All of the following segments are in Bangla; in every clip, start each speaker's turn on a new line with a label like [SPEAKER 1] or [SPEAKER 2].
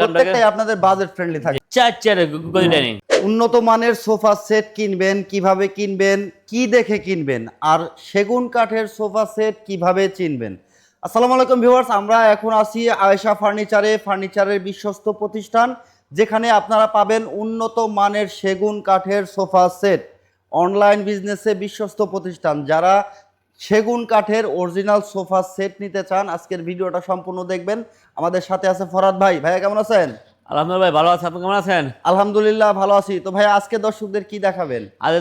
[SPEAKER 1] প্রত্যেকটাই আপনাদের বাজেট ফ্রেন্ডলি থাকে।
[SPEAKER 2] ডাইনিং
[SPEAKER 1] উন্নত মানের সোফা সেট কিনবেন, কিভাবে কিনবেন, কি দেখে কিনবেন, আর সেগুন কাঠের সোফা সেট কিভাবে চিনবেন। আসসালামু আলাইকুম ভিউয়ার্স, আমরা এখন আছি আয়েশা ফার্নিচারের বিশ্বস্ত প্রতিষ্ঠান, যেখানে আপনারা পাবেন উন্নত মানের সেগুন কাঠের সোফা সেট। অনলাইন বিজনেসে বিশ্বস্ত প্রতিষ্ঠান, যারা সেগুন কাঠের অরিজিনাল সোফা সেট নিতে চান, আজকের ভিডিওটা সম্পূর্ণ দেখবেন। আমাদের সাথে আছে ফরহাদ ভাই। ভাইয়া কেমন আছেন?
[SPEAKER 2] আলহামদুলিল্লাহ ভাই, ভালো আছেন। আপনি কেমন আছেন?
[SPEAKER 1] আলহামদুলিল্লাহ ভালো আছি। তো ভাই, আজকে দর্শকদের কি দেখাবেন?
[SPEAKER 2] আজ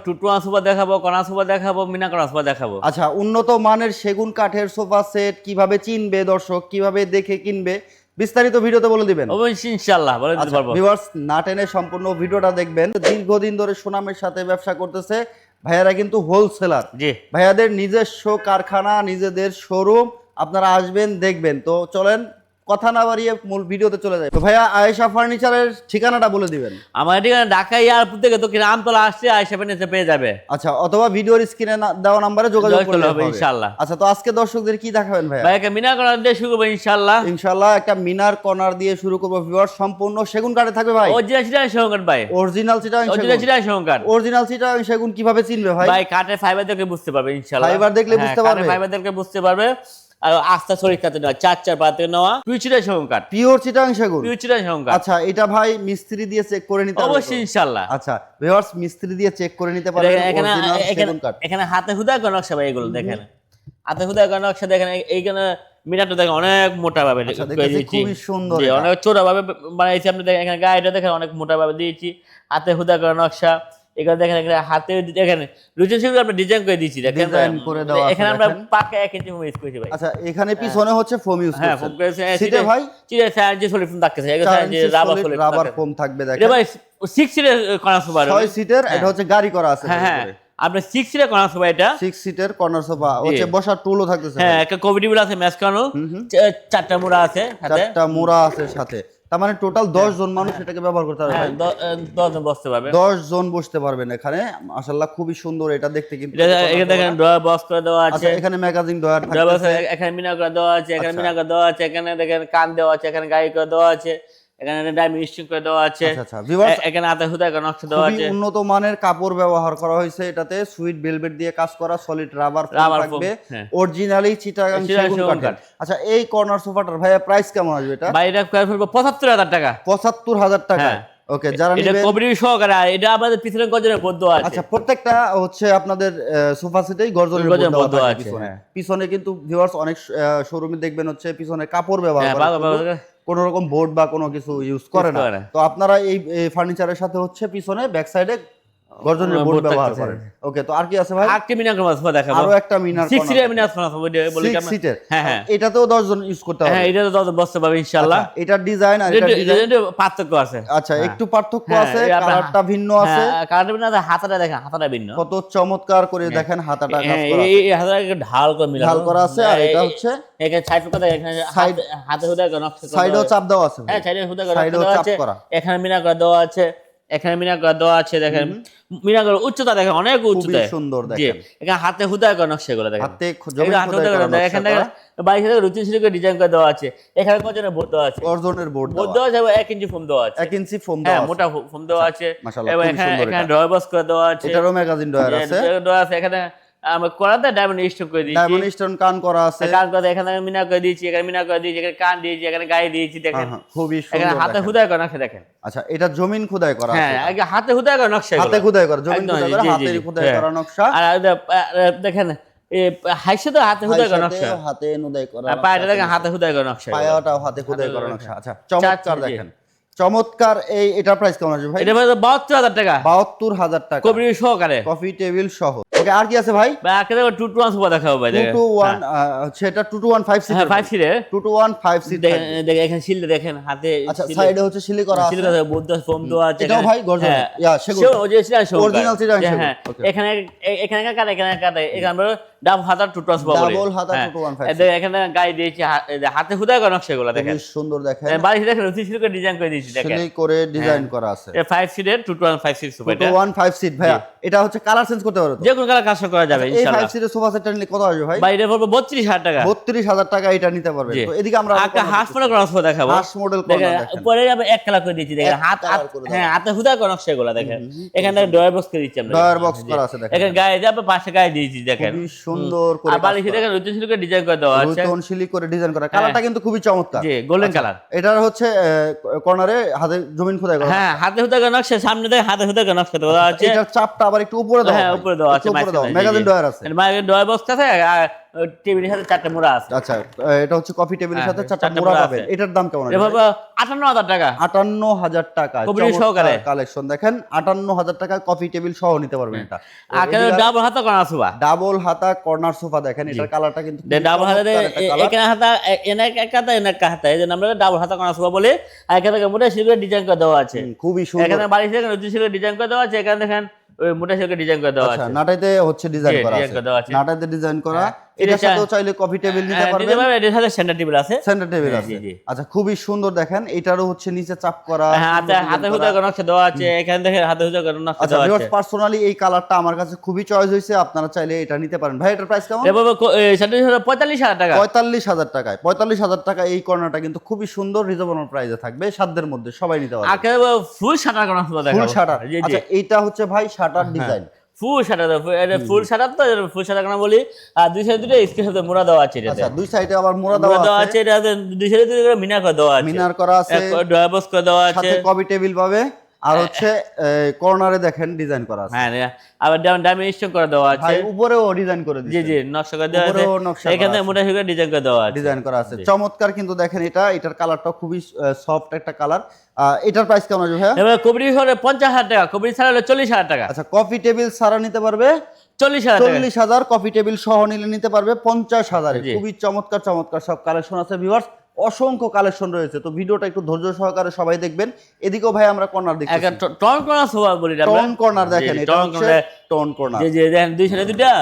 [SPEAKER 2] টুটুয়া সোফা দেখাবো, কণা সোফা দেখাবো, মিনা কণা সোফা দেখাবো।
[SPEAKER 1] আচ্ছা, উন্নত মানের সেগুন কাঠের সোফা সেট কিভাবে চিনবে দর্শক, কিভাবে দেখে কিনবে, বিস্তারিত ভিডিওতে বলে দিবেন
[SPEAKER 2] অবশ্যই ইনশাআল্লাহ বলে দিতে পারবো।
[SPEAKER 1] ভিউয়ার্স, না টেনে সম্পূর্ণ ভিডিওটা দেখবেন। দীর্ঘদিন ধরে সুনামের সাথে ব্যবসা করতেছে ভাইয়ারা, কিন্তু হোলসেলার।
[SPEAKER 2] জি,
[SPEAKER 1] ভাইয়াদের নিজস্ব কারখানা, নিজেদের শোরুম। আপনারা আসবেন, দেখবেন। তো চলেন কথা না বাড়িয়ে মূল ভিডিওতে চলে যায়। তো ভাইয়া, আয়েশা ফার্নিচারের ঠিকানাটা বলে দিবেন।
[SPEAKER 2] আমার ঠিকানা ঢাকা এয়ারপোর্ট থেকে তো কিনা আমতলা আসছে, আয়েশা ফার্নিচার পেয়ে যাবে।
[SPEAKER 1] আচ্ছা, অথবা ভিডিওর স্ক্রিনে দেওয়া নম্বরে যোগাযোগ করলে হবে
[SPEAKER 2] ইনশাআল্লাহ।
[SPEAKER 1] আচ্ছা, তো আজকে দর্শকদের কি দেখাবেন ভাইয়া?
[SPEAKER 2] ভাই, একটা মিনা কণা দিয়ে শুরু করবো ইনশাআল্লাহ।
[SPEAKER 1] ইনশাআল্লাহ একটা মিনার কর্নার দিয়ে শুরু করব ভিউয়ার্স। সম্পূর্ণ সেগুন কাঠে থাকবে ভাই।
[SPEAKER 2] অরিজিনাল চিটাগাং সেগুন কাঠ ভাই,
[SPEAKER 1] অরিজিনাল চিটাগাং
[SPEAKER 2] অরিজিনাল চিটাগাং সেগুন কাঠ।
[SPEAKER 1] অরিজিনাল চিটাগাং সেগুন কিভাবে চিনবে ভাই?
[SPEAKER 2] ভাই, কাঠের ফাইবার দেখে বুঝতে পারবে ইনশাআল্লাহ।
[SPEAKER 1] ফাইবার দেখলে বুঝতে পারবে?
[SPEAKER 2] ফাইবার দেখলে বুঝতে পারবে। আর আস্থা শরীর কাতে নেওয়া, চার পাতে নেওয়া পিওর চিটাগাং সেগুন কাঠ।
[SPEAKER 1] পিওর চিটাগাং সেগুন,
[SPEAKER 2] পিওর চিটাগাং সেগুন কাঠ।
[SPEAKER 1] আচ্ছা, এটা ভাই মিস্ত্রি দিয়ে চেক করে নিতে হবে
[SPEAKER 2] অবশ্যই ইনশাআল্লাহ।
[SPEAKER 1] আচ্ছা ভিউয়ার্স, মিস্ত্রি দিয়ে চেক করে নিতে পারবেন অরিজিনাল সেগুন কাঠ।
[SPEAKER 2] এখানে হাতে হুদা করা নকশা ভাই, এগুলো দেখেন হাতে হুদা করা নকশা দেখেন। এইখানে মিনারটা দেখেন অনেক মোটা ভাবে
[SPEAKER 1] খুবই সুন্দর,
[SPEAKER 2] অনেক ছোট ভাবে বানাইছি। আপনি দেখেন এখানে গাড়িটা দেখেন অনেক মোটা ভাবে দিয়েছি, হাতে হুদা করা নকশা। এখানে দেখেন এখানে হাতে দেখেন রুচি হিসেবে আমরা ডিজাইন করে দিয়েছি। দেখেন
[SPEAKER 1] ডিজাইন করে দেওয়া আছে।
[SPEAKER 2] এখানে আমরা পাকা 1 ইঞ্চি ফোম ইউজ করেছি ভাই।
[SPEAKER 1] আচ্ছা, এখানে পিছনে হচ্ছে ফোম ইউজ
[SPEAKER 2] হ্যাঁ,
[SPEAKER 1] করছেন।
[SPEAKER 2] ফোম করেছে
[SPEAKER 1] সিটে ভাই
[SPEAKER 2] চিড়ে সাইজ যে সলিড ফোম থাকতেছে, এগুলো সাইজ যে রাবার সলিড
[SPEAKER 1] রাবার ফোম থাকবে।
[SPEAKER 2] এটা
[SPEAKER 1] দেখেন
[SPEAKER 2] ভাই 6 সিটের কর্নার সোফা,
[SPEAKER 1] 6 সিটের। এটা হচ্ছে গাড়ি করা আছে।
[SPEAKER 2] হ্যাঁ হ্যাঁ, আপনি 6 সিটের কর্নার সোফা, এটা
[SPEAKER 1] 6 সিটের কর্নার সোফা হচ্ছে, বসার টুলও থাকতেছে।
[SPEAKER 2] হ্যাঁ, একটা কফি টেবিল আছে ম্যাচকানো, 4টা মোড়া আছে সাথে,
[SPEAKER 1] 4টা মোড়া আছে সাথে। তার মানে টোটাল 10 জন মানুষ এটাকে ব্যবহার করতে পারবে।
[SPEAKER 2] হ্যাঁ, 10 জন বসতে পারবে।
[SPEAKER 1] 10 জন বসতে পারবেন এখানে। মাশাআল্লাহ খুবই সুন্দর এটা দেখতে। কিন্তু
[SPEAKER 2] এখানে দেখেন ড্রয়ার বক্স করে দেওয়া আছে।
[SPEAKER 1] আচ্ছা, এখানে ম্যাগাজিন ড্রয়ার
[SPEAKER 2] ড্রয়ার বক্স,
[SPEAKER 1] থাকতেছে।
[SPEAKER 2] এখানে মিনা করে দেওয়া আছে, এখানে মিনা করে দেওয়া আছে, এখানে দেখেন কান দেওয়া আছে, এখানে গাড়ি করে দেওয়া আছে, এখানে ডায়মন্ড স্টিং করে দেওয়া আছে।
[SPEAKER 1] আচ্ছা ভিউয়ার্স,
[SPEAKER 2] এখানে হাতে হুদা করে নকশা দেওয়া আছে।
[SPEAKER 1] খুবই উন্নত মানের কাপড় ব্যবহার করা হয়েছে এটাতে। সুইট ভেলভেট দিয়ে কাজ করা, সলিড রাবার ফোম থাকবে, অরিজিনালি চিটাগাং সেগুন কাঠের। আচ্ছা, এই কর্নার সোফাটার ভাইয়া প্রাইস কেমন আসবে? এটা
[SPEAKER 2] ভাই, এটা প্রাইস পড়বে ৭৫,০০০ টাকা।
[SPEAKER 1] ৭৫,০০০ টাকা। ওকে, যারা
[SPEAKER 2] এটা
[SPEAKER 1] নেবেন
[SPEAKER 2] কবরি সহকারে। এটা আমাদের পিছনে গর্জনের বদ্ধ আছে।
[SPEAKER 1] আচ্ছা, প্রত্যেকটা হচ্ছে আপনাদের সোফা সেটেই গর্জনের বদ্ধ আছে পিছনে। পিছনে কিন্তু ভিউয়ার্স অনেক শোরুমে দেখবেন হচ্ছে পিছনে কাপড় ব্যবহার করে, কোনো রকম বোর্ড বা কোনো কিছু ইউজ করে না। তো আপনারা এই ফার্নিচারের সাথে হচ্ছে পিছনে ব্যাক সাইডে গর্জনের বোর্ড ব্যবহার করেন। ওকে, তো আর কি আছে ভাই?
[SPEAKER 2] আরেকটা মিনার কর্নার সোফা দেখাবো।
[SPEAKER 1] আরো একটা মিনার
[SPEAKER 2] 6 সিটের মিনার কর্নার সোফা বলি কি আমরা।
[SPEAKER 1] 6 সিটের।
[SPEAKER 2] হ্যাঁ হ্যাঁ,
[SPEAKER 1] এটাতেও 10 জন ইউজ করতে হবে।
[SPEAKER 2] হ্যাঁ, এটা তো 10 জন বসতে পারবে ইনশাআল্লাহ।
[SPEAKER 1] এটার ডিজাইন আর এটার ডিজাইন
[SPEAKER 2] পার্থক্য আছে।
[SPEAKER 1] আচ্ছা, একটু পার্থক্য আছে, কালারটা ভিন্ন আছে।
[SPEAKER 2] কালারটা ভিন্ন আছে, হাতাটা দেখেন, হাতাটা ভিন্ন।
[SPEAKER 1] কত চমৎকার করে দেখেন হাতাটা কাজ করা আছে।
[SPEAKER 2] এই হাতাটা ঢাল করে মিলানো,
[SPEAKER 1] ঢাল করা আছে। আর এটা হচ্ছে
[SPEAKER 2] এখানে সাইড করে এখানে হাতে হুদা করে নকশা করা।
[SPEAKER 1] সাইডেও চাপ দেওয়া আছে।
[SPEAKER 2] হ্যাঁ, সাইডে হুদা করে দেওয়া আছে। এখানে মিনা করে দেওয়া আছে, এখানে মিনা করে দেওয়া আছে। দেখেন মিনা করে উচ্চতা দেখেন অনেক উচ্চতা,
[SPEAKER 1] খুবই সুন্দর দেখেন।
[SPEAKER 2] এখানে হাতে হুদা করে নকশা করে দেখেন,
[SPEAKER 1] হাতে জমি খোদাই করা নকশা।
[SPEAKER 2] এখানে বাইরে থেকে রুচি করে ডিজাইন করে দেওয়া আছে। এখানে গর্জনের বোর্ড দেওয়া আছে,
[SPEAKER 1] গর্জনের বোর্ড
[SPEAKER 2] দেওয়া আছে। 1 ইঞ্চি ফোম দেওয়া আছে,
[SPEAKER 1] 1 ইঞ্চি ফোম
[SPEAKER 2] হ্যাঁ,
[SPEAKER 1] দেওয়া আছে,
[SPEAKER 2] মোটা ফোম দেওয়া আছে।
[SPEAKER 1] মাশাআল্লাহ
[SPEAKER 2] এবং
[SPEAKER 1] খুব সুন্দর।
[SPEAKER 2] এখানে ড্রয়ার বক্স করে দেওয়া আছে।
[SPEAKER 1] এটারও ম্যাগাজিন ড্রয়ার আছে।
[SPEAKER 2] এখানে আমরা করাতে ডায়মন্ড স্টোন করে দিয়েছি,
[SPEAKER 1] ডায়মন্ড স্টোন কান করা আছে।
[SPEAKER 2] কান করে এখানে মিনা করে দিয়েছি, এখানে মিনা করে দিয়েছি, এখানে কান দিয়েছি, এখানে গায়ে দিয়েছি। দেখেন
[SPEAKER 1] খুবই সুন্দর।
[SPEAKER 2] এখানে হাতে হুদাই করে নকশা দেখেন।
[SPEAKER 1] আচ্ছা, এটা জমিন খোদাই করা আছে।
[SPEAKER 2] হ্যাঁ, আগে হাতে হুদাই করে নকশা,
[SPEAKER 1] হাতে খোদাই করা, জমিন খোদাই করা, হাতে খোদাই করা নকশা।
[SPEAKER 2] আর দেখেন এই হাইসে তো হাতে হুদাই করে নকশা,
[SPEAKER 1] হাতে নুদাই করা।
[SPEAKER 2] পায়টা দেখেন হাতে হুদাই করে নকশা,
[SPEAKER 1] পায়াটাও হাতে খোদাই করা নকশা। আচ্ছা, চমৎকার দেখেন, চমৎকার। এটার প্রাইস কেমন আসবে ভাই?
[SPEAKER 2] এটা ভাই ৭২,০০০ টাকা,
[SPEAKER 1] ৭২,০০০ টাকা,
[SPEAKER 2] কবরি সহকারে,
[SPEAKER 1] কফি টেবিল সহ। ওকে, আর কি আছে ভাই?
[SPEAKER 2] ভাই আজকে দেখো 2 to 1 সোফা দেখাবো ভাই।
[SPEAKER 1] 2 to 1 সেটা 2 to 1 5 সিট।
[SPEAKER 2] হ্যাঁ, 5 সিটের
[SPEAKER 1] 2 to 1 5 সিট।
[SPEAKER 2] দেখেন এখানে শিলটা দেখেন হাতে।
[SPEAKER 1] আচ্ছা, সাইডে হচ্ছে সিলি করা আছে,
[SPEAKER 2] শিল করা বোর্ড ফোম দেওয়া আছে।
[SPEAKER 1] এটাও ভাই গর্জন, ইয়া সেগুন,
[SPEAKER 2] ওই যে চিটাগাং সেগুন,
[SPEAKER 1] অরিজিনাল চিটাগাং সেগুন।
[SPEAKER 2] হ্যাঁ, এখানে কাটা, এখানে কাটা, এখানে ডাবল হাতা টু ট্রান্সফার বলে।
[SPEAKER 1] ডাবল হাতা
[SPEAKER 2] হ্যাঁ।
[SPEAKER 1] 2256
[SPEAKER 2] এখানে গায়ে দিয়েছি হাতে হুদা করা নকশাগুলো দেখেন।
[SPEAKER 1] খুবই সুন্দর দেখেন,
[SPEAKER 2] বাড়িতে দেখেন রুচি করে ডিজাইন করে দিয়েছি দেখেন।
[SPEAKER 1] সেলাই করে ডিজাইন করা আছে।
[SPEAKER 2] 5 সিটের 2156 সোফা এটা।
[SPEAKER 1] 215 সিট ভাইয়া, এটা হচ্ছে কালার চেঞ্জ করতে পারো তো?
[SPEAKER 2] যে কোনো কালার কাজ করা যাবে
[SPEAKER 1] এই
[SPEAKER 2] ইনশাআল্লাহ।
[SPEAKER 1] 5 সিটের সোফা সেটটা নিলে কত আসবে ভাই?
[SPEAKER 2] বাইরে পড়বে 32000 টাকা।
[SPEAKER 1] 32000 টাকা এটা নিতে পারবেন।
[SPEAKER 2] জি।
[SPEAKER 1] তো এদিকে আমরা
[SPEAKER 2] একটা হাঁস মডেল করা সোফা দেখাবো।
[SPEAKER 1] হাঁস মডেল
[SPEAKER 2] দেখেন
[SPEAKER 1] কর্নার দেখেন।
[SPEAKER 2] উপরে আমি এক কালার করে দিয়েছি দেখেন,
[SPEAKER 1] এক
[SPEAKER 2] হাত
[SPEAKER 1] কালার করে
[SPEAKER 2] হ্যাঁ হাতে হুদা করা নকশাগুলো দেখেন। এখানে ডয়ার বক্স করে দিচ্ছি আমরা।
[SPEAKER 1] ডয়ার বক্স করা আছে দেখেন।
[SPEAKER 2] এখানে গায়ে যাবে পাশে গায়ে দিয়েছি দেখেন।
[SPEAKER 1] খুবই সুন্দর করে
[SPEAKER 2] আর বালিশে দেখেন রুচি করে ডিজাইন করে দেওয়া আছে।
[SPEAKER 1] রুতন শিলি করে ডিজাইন করা। কালারটা কিন্তু খুবই চমৎকার।
[SPEAKER 2] জি গোল্ডেন কালার।
[SPEAKER 1] এটার হচ্ছে কর্নারে হাতে জমিন খোদাই করা।
[SPEAKER 2] হ্যাঁ হাতে হুদা করা নকশা, সামনে দেখেন হাতে হুদা করা নকশা দেওয়া আছে।
[SPEAKER 1] এটার চাপটা আবার একটু উপরে দাও।
[SPEAKER 2] হ্যাঁ উপরে দেওয়া আছে।
[SPEAKER 1] ম্যাগাজিন ডয়ার আছে।
[SPEAKER 2] ম্যাগাজিন ডয়ার বক্স আছে আর টেবিলের সাথে 4টা মোড়া আছে।
[SPEAKER 1] আচ্ছা, এটা হচ্ছে কফি টেবিলের সাথে 4টা
[SPEAKER 2] চারটা
[SPEAKER 1] মোড়া
[SPEAKER 2] মোড়া
[SPEAKER 1] পাবেন।
[SPEAKER 2] আছে।
[SPEAKER 1] এটার দাম কেমন আছে?
[SPEAKER 2] এভাবে 58000 টাকা।
[SPEAKER 1] 58000 টাকা
[SPEAKER 2] কফি সহকারে
[SPEAKER 1] কালেকশন দেখেন। 58000 টাকা কফি টেবিল সহ নিতে পারবেন এটা।
[SPEAKER 2] আর কেন ডাবল হাতা করা সোফা।
[SPEAKER 1] ডাবল হাতা কর্নার সোফা দেখেন, এটার কালারটা কিন্তু
[SPEAKER 2] ডাবল হাতা এখানে হাতা এনে এক হাতা এনে এক হাতা, এই জন্য আমরা ডাবল হাতা করা সোফা বলে। আর এখানে মোটা শিখে ডিজাইন করে দেওয়া আছে।
[SPEAKER 1] খুবই সুন্দর।
[SPEAKER 2] এখানে বাড়ি থেকে রুচি শিখে ডিজাইন করে দেওয়া আছে। এখানে দেখেন ওই মোটা শিখে ডিজাইন করে দেওয়া
[SPEAKER 1] আচ্ছা,
[SPEAKER 2] আছে।
[SPEAKER 1] নাটাইতে হচ্ছে ডিজাইন
[SPEAKER 2] জি,
[SPEAKER 1] করা
[SPEAKER 2] ডিজাইন করে দেওয়া
[SPEAKER 1] আছে।
[SPEAKER 2] আছে।
[SPEAKER 1] নাটাইতে ডিজাইন করা।
[SPEAKER 2] এটা
[SPEAKER 1] এটার সাথেও চাইলে কফি টেবিল নিতে পারবেন।
[SPEAKER 2] নিতে পারবেন, এর সাথে সেন্টার টেবিল আছে।
[SPEAKER 1] সেন্টার টেবিল আছে।
[SPEAKER 2] জি, জি।
[SPEAKER 1] আচ্ছা, খুবই সুন্দর দেখেন। এটারও হচ্ছে নিচে চাপ করা।
[SPEAKER 2] হ্যাঁ হাতে হুদা করা নকশা দেওয়া আছে। এখানে দেখেন হাতে হুদা করা নকশা
[SPEAKER 1] আচ্ছা
[SPEAKER 2] দেওয়া
[SPEAKER 1] ভিউয়ার্স,
[SPEAKER 2] আছে।
[SPEAKER 1] পার্সোনালি এই কালারটা আমার কাছে খুবই চয়েস হয়েছে। আপনারা চাইলে এটা নিতে পারেন। ভাই এটার প্রাইস কেমন?
[SPEAKER 2] এভাবে সেটা হলো 45000 টাকা।
[SPEAKER 1] 45000 টাকায়। 45000 টাকা এই কর্নারটা কিন্তু খুবই সুন্দর রিজনেবল প্রাইসে থাকবে। সাধ্যের মধ্যে সবাই নিতে পারবে।
[SPEAKER 2] আর ফুল শাটার করা সোফা দেখাবো।
[SPEAKER 1] ফুল শাটার।
[SPEAKER 2] জি জি
[SPEAKER 1] আচ্ছা, এইটা হচ্ছে ভাই শাটার ডিজাইন।
[SPEAKER 2] ফুল শাটার, এটা ফুল শাটার তো ফুল শাটার কেন বলি। আর দুই সাইডে দুটো স্ক্রিন সাথে মোড়া দেওয়া আছে।
[SPEAKER 1] আচ্ছা, দুই সাইডে আবার মোড়া
[SPEAKER 2] মোড়া দেওয়া
[SPEAKER 1] দেওয়া
[SPEAKER 2] আছে।
[SPEAKER 1] আছে।
[SPEAKER 2] এটা দুই সাইডে দুটো করে মিনার করে দেওয়া আছে।
[SPEAKER 1] মিনার করা আছে।
[SPEAKER 2] ডয়ার বক্স করে দেওয়া আছে।
[SPEAKER 1] সাথে কফি টেবিল পাবে। আর হচ্ছে কর্নারে দেখেন ডিজাইন করা আছে।
[SPEAKER 2] হ্যাঁ আবার ডাইমেনশন করে দেওয়া আছে।
[SPEAKER 1] ভাই উপরেও ডিজাইন করে
[SPEAKER 2] জি
[SPEAKER 1] দিয়েছে।
[SPEAKER 2] জি নকশা করে দেওয়া আছে।
[SPEAKER 1] উপরেও নকশা করা
[SPEAKER 2] এখানে
[SPEAKER 1] আছে।
[SPEAKER 2] মোটা শিখে ডিজাইন করে দেওয়া আছে।
[SPEAKER 1] ডিজাইন করা আছে। চমৎকার কিন্তু দেখেন এটা। এটার কালারটা খুবই সফট একটা কালার। এটার প্রাইস কেমন আছে ভাইয়া?
[SPEAKER 2] এবার কবরি হলে 50000 টাকা, কবরি ছাড়া হলে 40000 টাকা।
[SPEAKER 1] আচ্ছা, কফি টেবিল সারা নিতে পারবে
[SPEAKER 2] 40000 টাকা।
[SPEAKER 1] 40000, কফি টেবিল সহ নিলে নিতে পারবে 50000।
[SPEAKER 2] জি।
[SPEAKER 1] খুবই চমৎকার চমৎকার সব কালেকশন আছে ভিউয়ার্স। অসংখ্য কালেকশন রয়েছে। তো ভিডিওটা একটু ধৈর্য সহকারে সবাই দেখবেন। এদিকেও ভাই আমরা কর্নার দেখতেছি।
[SPEAKER 2] একটা টন করা সোফা বলি আমরা।
[SPEAKER 1] টোন কর্নার দেখেন। এটা হচ্ছে টোন কর্নার।
[SPEAKER 2] জি জি দেখেন দুই সাইডে দুটো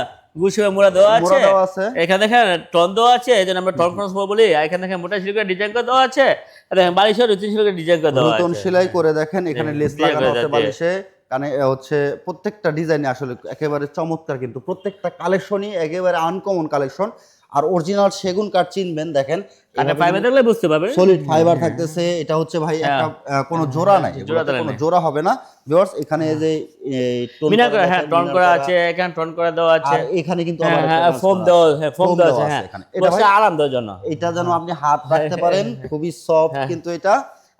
[SPEAKER 2] গুছিয়ে মোড়া দেওয়া আছে।
[SPEAKER 1] মোড়া দেওয়া আছে।
[SPEAKER 2] এখানে দেখেন টন দেওয়া আছে, এই জন্য আমরা টন করা সোফা বলি। আর এখানে দেখেন মোটা শিখে ডিজাইন করে দেওয়া আছে। আর দেখেন বালিশের রুচি শিখে ডিজাইন করে দেওয়া আছে।
[SPEAKER 1] নতুন সেলাই করে দেখেন। এখানে লেস
[SPEAKER 2] ডিজাইন
[SPEAKER 1] লাগানো
[SPEAKER 2] করে
[SPEAKER 1] আছে
[SPEAKER 2] দেওয়া
[SPEAKER 1] বালিশে। কানে হচ্ছে প্রত্যেকটা ডিজাইনে আসলে একেবারে চমৎকার, কিন্তু প্রত্যেকটা কালেকশনই একেবারে আনকমন কালেকশন। আর অরিজিনাল সেগুন কাঠ চিনবেন দেখেন।
[SPEAKER 2] কানে ফাইবার দেখলে বুঝতে পারবেন।
[SPEAKER 1] সলিড ফাইবার থাকতেছে। এটা হচ্ছে ভাই একটা কোনো জোড়া নাই, এগুলোতে কোনো জোড়া হবে না ভিউয়ার্স। এখানে যে
[SPEAKER 2] মিনা করে হ্যাঁ টন করা আছে, এখানে টন করে দেওয়া আছে।
[SPEAKER 1] আর এখানে কিন্তু
[SPEAKER 2] হ্যাঁ
[SPEAKER 1] আবার
[SPEAKER 2] হ্যাঁ ফোম দেওয়া, হ্যাঁ ফোম দেওয়া আছে। হ্যাঁ
[SPEAKER 1] এখানে এটা
[SPEAKER 2] বসে আরাম দেওয়ার জন্য।
[SPEAKER 1] এটা যেন আপনি হাত রাখতে পারেন। খুবই সফট কিন্তু এটা।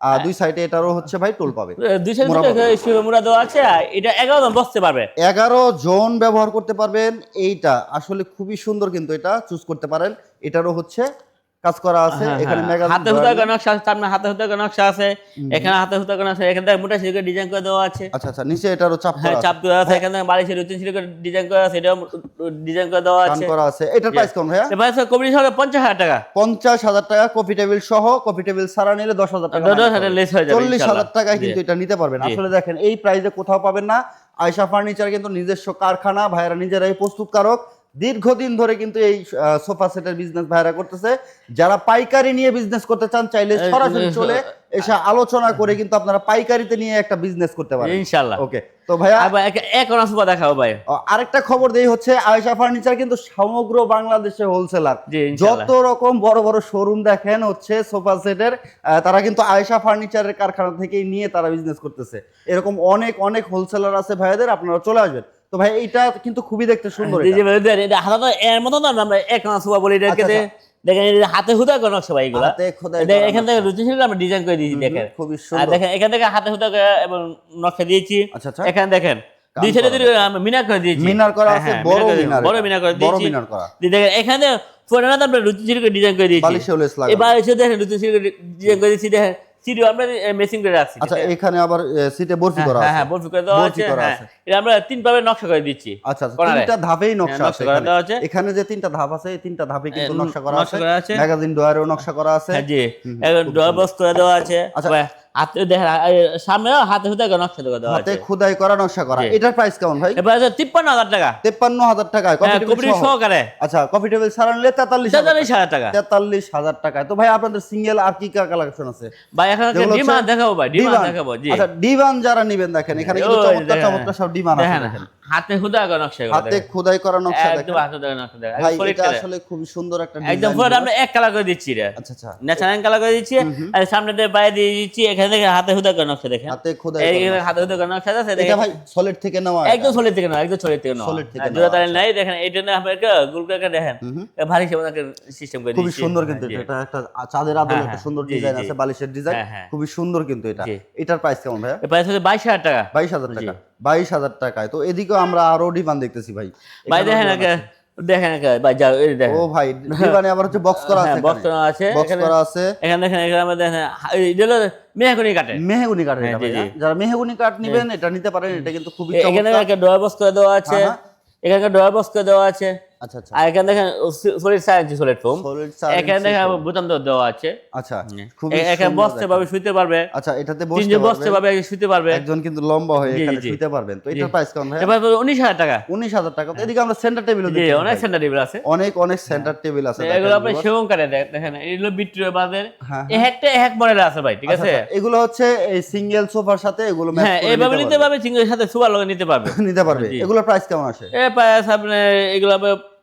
[SPEAKER 1] আর দুই সাইডে এটারও হচ্ছে ভাই টোল পাবে।
[SPEAKER 2] দুই সাইডে দুটো মোড়া দেওয়া আছে। আর এটা 11 জন বসতে পারবে।
[SPEAKER 1] 11 জন ব্যবহার করতে পারবেন। এইটা আসলে খুবই সুন্দর, কিন্তু এটা চুজ করতে পারেন। এটারও হচ্ছে কাজ করা আছে। এখানে ম্যাগাজিন
[SPEAKER 2] হাতে হুদা করা নকশা আছে, সামনে হাতে হুদা করা নকশা আছে। এখানে হাতে হুদা করা নকশা, এখানে মোটা শিখে ডিজাইন করে দেওয়া আছে।
[SPEAKER 1] আচ্ছা আচ্ছা, নিচে এটারও চাপ
[SPEAKER 2] হ্যাঁ
[SPEAKER 1] করা
[SPEAKER 2] চাপ দেওয়া আছে। এখানে বালিশের রুটিন শিখে ডিজাইন করা আছে, এটাও ডিজাইন করে দেওয়া
[SPEAKER 1] আছে,
[SPEAKER 2] আছে।
[SPEAKER 1] করা আছে। এটার প্রাইস কেমন ভাইয়া?
[SPEAKER 2] এবার কবরি সহকারে 50000 টাকা।
[SPEAKER 1] 50000 টাকা কফি টেবিল সহ। কফি টেবিল ছাড়া নিলে 10000 টাকা।
[SPEAKER 2] 10,000 লেস হয়ে যাবে
[SPEAKER 1] 40000 টাকায় কিন্তু এটা নিতে পারবেন। আসলে দেখেন এই প্রাইসে কোথাও পাবেন না। আয়েশা ফার্নিচার কিন্তু নিজস্ব কারখানা, ভাইরা নিজেরাই প্রস্তুতকারক। দীর্ঘদিন ধরে কিন্তু এই সোফা সেটের বিজনেস ভাইরা করতেছে। যারা পাইকারি নিয়ে বিজনেস করতে চান চাইলে সরাসরি চলে এসে আলোচনা করে কিন্তু আপনারা পাইকারিতে নিয়ে একটা বিজনেস করতে পারেন
[SPEAKER 2] ইনশাআল্লাহ।
[SPEAKER 1] ওকে, তো ভাইয়া
[SPEAKER 2] এক অনা সোফা দেখাও ভাই।
[SPEAKER 1] আরেকটা খবর দেই হচ্ছে আয়েশা ফার্নিচার কিন্তু সমগ্র বাংলাদেশে হোলসেলার। যত রকম বড় বড় শোরুম দেখেন হচ্ছে সোফা সেটের, তারা কিন্তু আয়েশা ফার্নিচারের কারখানা থেকেই নিয়ে তারা বিজনেস করতেছে। এরকম অনেক অনেক হোলসেলার আছে ভাইদের, আপনারা চলে আসবেন। তো ভাই এইটা কিন্তু খুবই দেখতে সুন্দর।
[SPEAKER 2] এটা হাতে এর মতো না, আমরা এক অনা সোফা বলি এটাকে। দেখেন হাতে হুদা করা নকশা ভাই এগুলা। এখান থেকে রুচি শিখে আমরা ডিজাইন করে দিয়েছি দেখেন।
[SPEAKER 1] খুবই
[SPEAKER 2] আর
[SPEAKER 1] সুন্দর।
[SPEAKER 2] দেখেন এখান থেকে হাতে হুদা করে এবং নকশা দিয়েছি।
[SPEAKER 1] আচ্ছা আচ্ছা,
[SPEAKER 2] এখানে দেখেন দুই সাইডে মিনার করে দিয়েছি।
[SPEAKER 1] মিনার করা আছে, বড় মিনার,
[SPEAKER 2] বড় মিনার করে দিয়েছি।
[SPEAKER 1] বড় মিনার করা।
[SPEAKER 2] দেখেন এখানে পুরোটা আমরা রুচি শিখে ডিজাইন করে দিয়েছি।
[SPEAKER 1] বালিশেও লেস লাগানো।
[SPEAKER 2] এবার এসে দেখেন রুচি শিখে ডিজাইন করে দিয়েছি। দেখেন সিডিও আমরা মেসিং করে রাখছি।
[SPEAKER 1] আচ্ছা, এখানে আবার সিটে বরফি করা আছে।
[SPEAKER 2] হ্যাঁ বরফি করে দেওয়া আছে। হ্যাঁ এটা আমরা তিন ভাবে নকশা করে দিচ্ছি।
[SPEAKER 1] আচ্ছা আচ্ছা, তিনটা ধাপেই নকশা আছে
[SPEAKER 2] করা দেওয়া আছে।
[SPEAKER 1] এখানে যে তিনটা ধাপ আছে, এই তিনটা ধাপে কিন্তু নকশা করা
[SPEAKER 2] নকশা করা আছে।
[SPEAKER 1] ম্যাগাজিন ডয়ারেও নকশা করা আছে।
[SPEAKER 2] হ্যাঁ জি, এখন ডয়ার বক্স করে দেওয়া আছে।
[SPEAKER 1] আচ্ছা,
[SPEAKER 2] হাতে দেখেন সামনে হাতে হুদা করে নকশা দেওয়া
[SPEAKER 1] হাতে
[SPEAKER 2] আছে।
[SPEAKER 1] খোদাই করা নকশা করা।
[SPEAKER 2] জি।
[SPEAKER 1] এটার প্রাইস কেমন ভাই?
[SPEAKER 2] এবার আছে 53,000 টাকা।
[SPEAKER 1] 53,000 টাকায় কফি টেবিল
[SPEAKER 2] কপির
[SPEAKER 1] সহ।
[SPEAKER 2] সহকারে
[SPEAKER 1] আচ্ছা, কফি টেবিল ছাড়া নিলে
[SPEAKER 2] 43,000 টাকা।
[SPEAKER 1] 43,000 টাকায়। তো ভাই আপনাদের সিঙ্গেল আর কি কালেকশন আছে?
[SPEAKER 2] ভাই এখন
[SPEAKER 1] যেগুলো হচ্ছে
[SPEAKER 2] ডিমান্ড দেখাবো ভাই, ডিমান্ড দেখাবো। জি
[SPEAKER 1] আচ্ছা, ডিভান যারা নিবেন দেখেন এখানে কিন্তু
[SPEAKER 2] ওই
[SPEAKER 1] চমৎকার
[SPEAKER 2] দেখেন,
[SPEAKER 1] চমৎকার সব ডিভান আছে
[SPEAKER 2] দেখেন
[SPEAKER 1] দেখেন।
[SPEAKER 2] হাতে হুদা করে নকশা করা
[SPEAKER 1] হাতে
[SPEAKER 2] দেখেন।
[SPEAKER 1] খোদাই করা নকশা
[SPEAKER 2] একদম
[SPEAKER 1] দেখেন।
[SPEAKER 2] হাতে করে নকশা দেখেন,
[SPEAKER 1] ভাই
[SPEAKER 2] একদম solid
[SPEAKER 1] এটা
[SPEAKER 2] color।
[SPEAKER 1] আসলে খুব সুন্দর একটা
[SPEAKER 2] একদম
[SPEAKER 1] ডিজাইন।
[SPEAKER 2] পুরো আমরা এক কালার করে দিচ্ছি রে,
[SPEAKER 1] আচ্ছা আচ্ছা,
[SPEAKER 2] ন্যাচারাল কালার করে দিচ্ছি। আর সামনে দিয়ে বাইরে দিয়ে দিচ্ছি, এখানে থেকে হাতে হুদা করে নকশা দেখেন।
[SPEAKER 1] হাতে খোদাই
[SPEAKER 2] এই
[SPEAKER 1] করা।
[SPEAKER 2] হাতে হুদা করে নকশা আছে
[SPEAKER 1] এটা
[SPEAKER 2] দেখেন,
[SPEAKER 1] ভাই সলিড থেকে নেওয়া?
[SPEAKER 2] একদম সলিড থেকে নয়, একদম সলিড থেকে নয়।
[SPEAKER 1] Solid থেকে নেওয়া,
[SPEAKER 2] জোড়া তালে
[SPEAKER 1] আচ্ছা।
[SPEAKER 2] নাই দেখেন, এইটা না আপনাকে গোল করে দেখেন, ভারী সেমন একটা সিস্টেম করে
[SPEAKER 1] খুবই
[SPEAKER 2] দিচ্ছি।
[SPEAKER 1] সুন্দর কিন্তু
[SPEAKER 2] জি।
[SPEAKER 1] এটা একটা চাঁদের আদলে
[SPEAKER 2] হ্যাঁ,
[SPEAKER 1] একটা
[SPEAKER 2] হ্যাঁ,
[SPEAKER 1] সুন্দর
[SPEAKER 2] জি, জি,
[SPEAKER 1] ডিজাইন
[SPEAKER 2] জি।
[SPEAKER 1] আছে, বালিশের ডিজাইন
[SPEAKER 2] হ্যাঁ, হ্যাঁ।
[SPEAKER 1] খুবই সুন্দর কিন্তু এটা।
[SPEAKER 2] জি।
[SPEAKER 1] এটার প্রাইস কেমন ভাইয়া?
[SPEAKER 2] এর প্রাইস হচ্ছে 22,000 টাকা।
[SPEAKER 1] 22,000 টাকা। 22,000 টাকায়। তো এদিকেও আমরা আরো ডিভান দেখতেছি ভাই।
[SPEAKER 2] ভাই
[SPEAKER 1] এখানেও
[SPEAKER 2] দেখেন
[SPEAKER 1] ডিভান আছে।
[SPEAKER 2] দেখেন ভাই যাও এই দেখেন।
[SPEAKER 1] ও ভাই, ডিভানে আবার হচ্ছে বক্স করা আছে,
[SPEAKER 2] বক্স করা আছে,
[SPEAKER 1] বক্স
[SPEAKER 2] এখানে
[SPEAKER 1] করা আছে।
[SPEAKER 2] এখানে দেখেন, এখানে আমরা দেখেন এটা হলো মেহগনি কাঠের।
[SPEAKER 1] মেহগনি কাঠ এটা
[SPEAKER 2] হ্যাঁ, জি,
[SPEAKER 1] ভাই,
[SPEAKER 2] জি।
[SPEAKER 1] যারা মেহগনি কাঠ নেবেন এটা নিতে পারেন, এটা কিন্তু খুবই
[SPEAKER 2] এখানে
[SPEAKER 1] চমৎকার।
[SPEAKER 2] একটা ডয়ার বক্স করে দেওয়া আছে,
[SPEAKER 1] হ্যাঁ,
[SPEAKER 2] এখানে ডয়ার বক্স করে দেওয়া আছে।
[SPEAKER 1] আচ্ছা আচ্ছা,
[SPEAKER 2] আর এখানে দেখেন solid size solid foam,
[SPEAKER 1] solid
[SPEAKER 2] এখানে দেখেন বোতাম দেওয়া আছে।
[SPEAKER 1] আচ্ছা, খুবই
[SPEAKER 2] এখানে
[SPEAKER 1] সুন্দর
[SPEAKER 2] বসতে
[SPEAKER 1] দেখেন।
[SPEAKER 2] পারবে, শুইতে পারবে,
[SPEAKER 1] আচ্ছা, এটাতে
[SPEAKER 2] তিনজন
[SPEAKER 1] বসতে
[SPEAKER 2] বসতে
[SPEAKER 1] পারবে,
[SPEAKER 2] পারবে, শুইতে পারবে।
[SPEAKER 1] একজন কিন্তু লম্বা হয়ে
[SPEAKER 2] জি,
[SPEAKER 1] এখানে
[SPEAKER 2] জি।
[SPEAKER 1] শুইতে পারবেন। তো
[SPEAKER 2] জি।
[SPEAKER 1] এটার প্রাইস কেমন ভাই?
[SPEAKER 2] এবার 19,000 টাকা।
[SPEAKER 1] 19,000 টাকা। তো এদিকে আমরা সেন্টার টেবিলও
[SPEAKER 2] জি,
[SPEAKER 1] দেখতে
[SPEAKER 2] অনেক
[SPEAKER 1] পাই।
[SPEAKER 2] সেন্টার টেবিল আছে।
[SPEAKER 1] অনেক অনেক সেন্টার টেবিল আছে দেখেন
[SPEAKER 2] এগুলো আপনি
[SPEAKER 1] viewers।
[SPEAKER 2] সেবন করে দেখেন, এগুলো বিট্রিও বাদের
[SPEAKER 1] হ্যাঁ,
[SPEAKER 2] একটা এক মডেল আছে ভাই, ঠিক
[SPEAKER 1] আচ্ছা,
[SPEAKER 2] আছে?
[SPEAKER 1] আচ্ছা, এগুলো হচ্ছে এই সিঙ্গেল সোফার সাথে এগুলো ম্যাচ
[SPEAKER 2] হ্যাঁ,
[SPEAKER 1] করে
[SPEAKER 2] এইভাবে নিতে পারবে, সিঙ্গেল সাথে সুপার লগে নিতে পারবে।
[SPEAKER 1] নিতে পারবে।
[SPEAKER 2] জি।
[SPEAKER 1] এগুলোর প্রাইস কেমন আসে?
[SPEAKER 2] প্রাইস আপনার এগুলো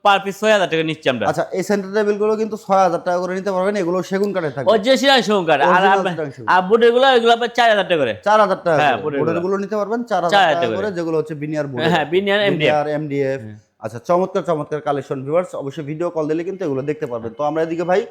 [SPEAKER 2] পার পিস 6,000 টাকা নিচ্ছি আমরা।
[SPEAKER 1] আচ্ছা, এই সেন্টার টেবিল গুলো কিন্তু 6,000 টাকা করে নিতে পারবেন। এগুলো সেগুন কাঠের থাকবে।
[SPEAKER 2] অরিজিনাল সংকার। আর
[SPEAKER 1] Original
[SPEAKER 2] আপনার-
[SPEAKER 1] চিটাং সেগুন।
[SPEAKER 2] আর বুটের গুলো এগুলো আপনার 4,000 টাকা করে।
[SPEAKER 1] 4,000 টাকা
[SPEAKER 2] হ্যাঁ,
[SPEAKER 1] করে।
[SPEAKER 2] বোর্ডের
[SPEAKER 1] বোর্ডের
[SPEAKER 2] গুলো।
[SPEAKER 1] গুলো নিতে পারবেন 4,000
[SPEAKER 2] 4,000
[SPEAKER 1] টাকা
[SPEAKER 2] টাকা
[SPEAKER 1] করে,
[SPEAKER 2] করে।
[SPEAKER 1] যেগুলো হচ্ছে বিনিয়ার বোর্ড।
[SPEAKER 2] হ্যাঁ, বিনিয়ার MDF।
[SPEAKER 1] এমডিএফ। আচ্ছা, চমৎকার চমৎকার কালেকশন ভিউয়ার্স, অবশ্যই ভিডিও কল দিলে কিন্তু এগুলো দেখতে পারবেন। তো আমরা এদিকে ভাই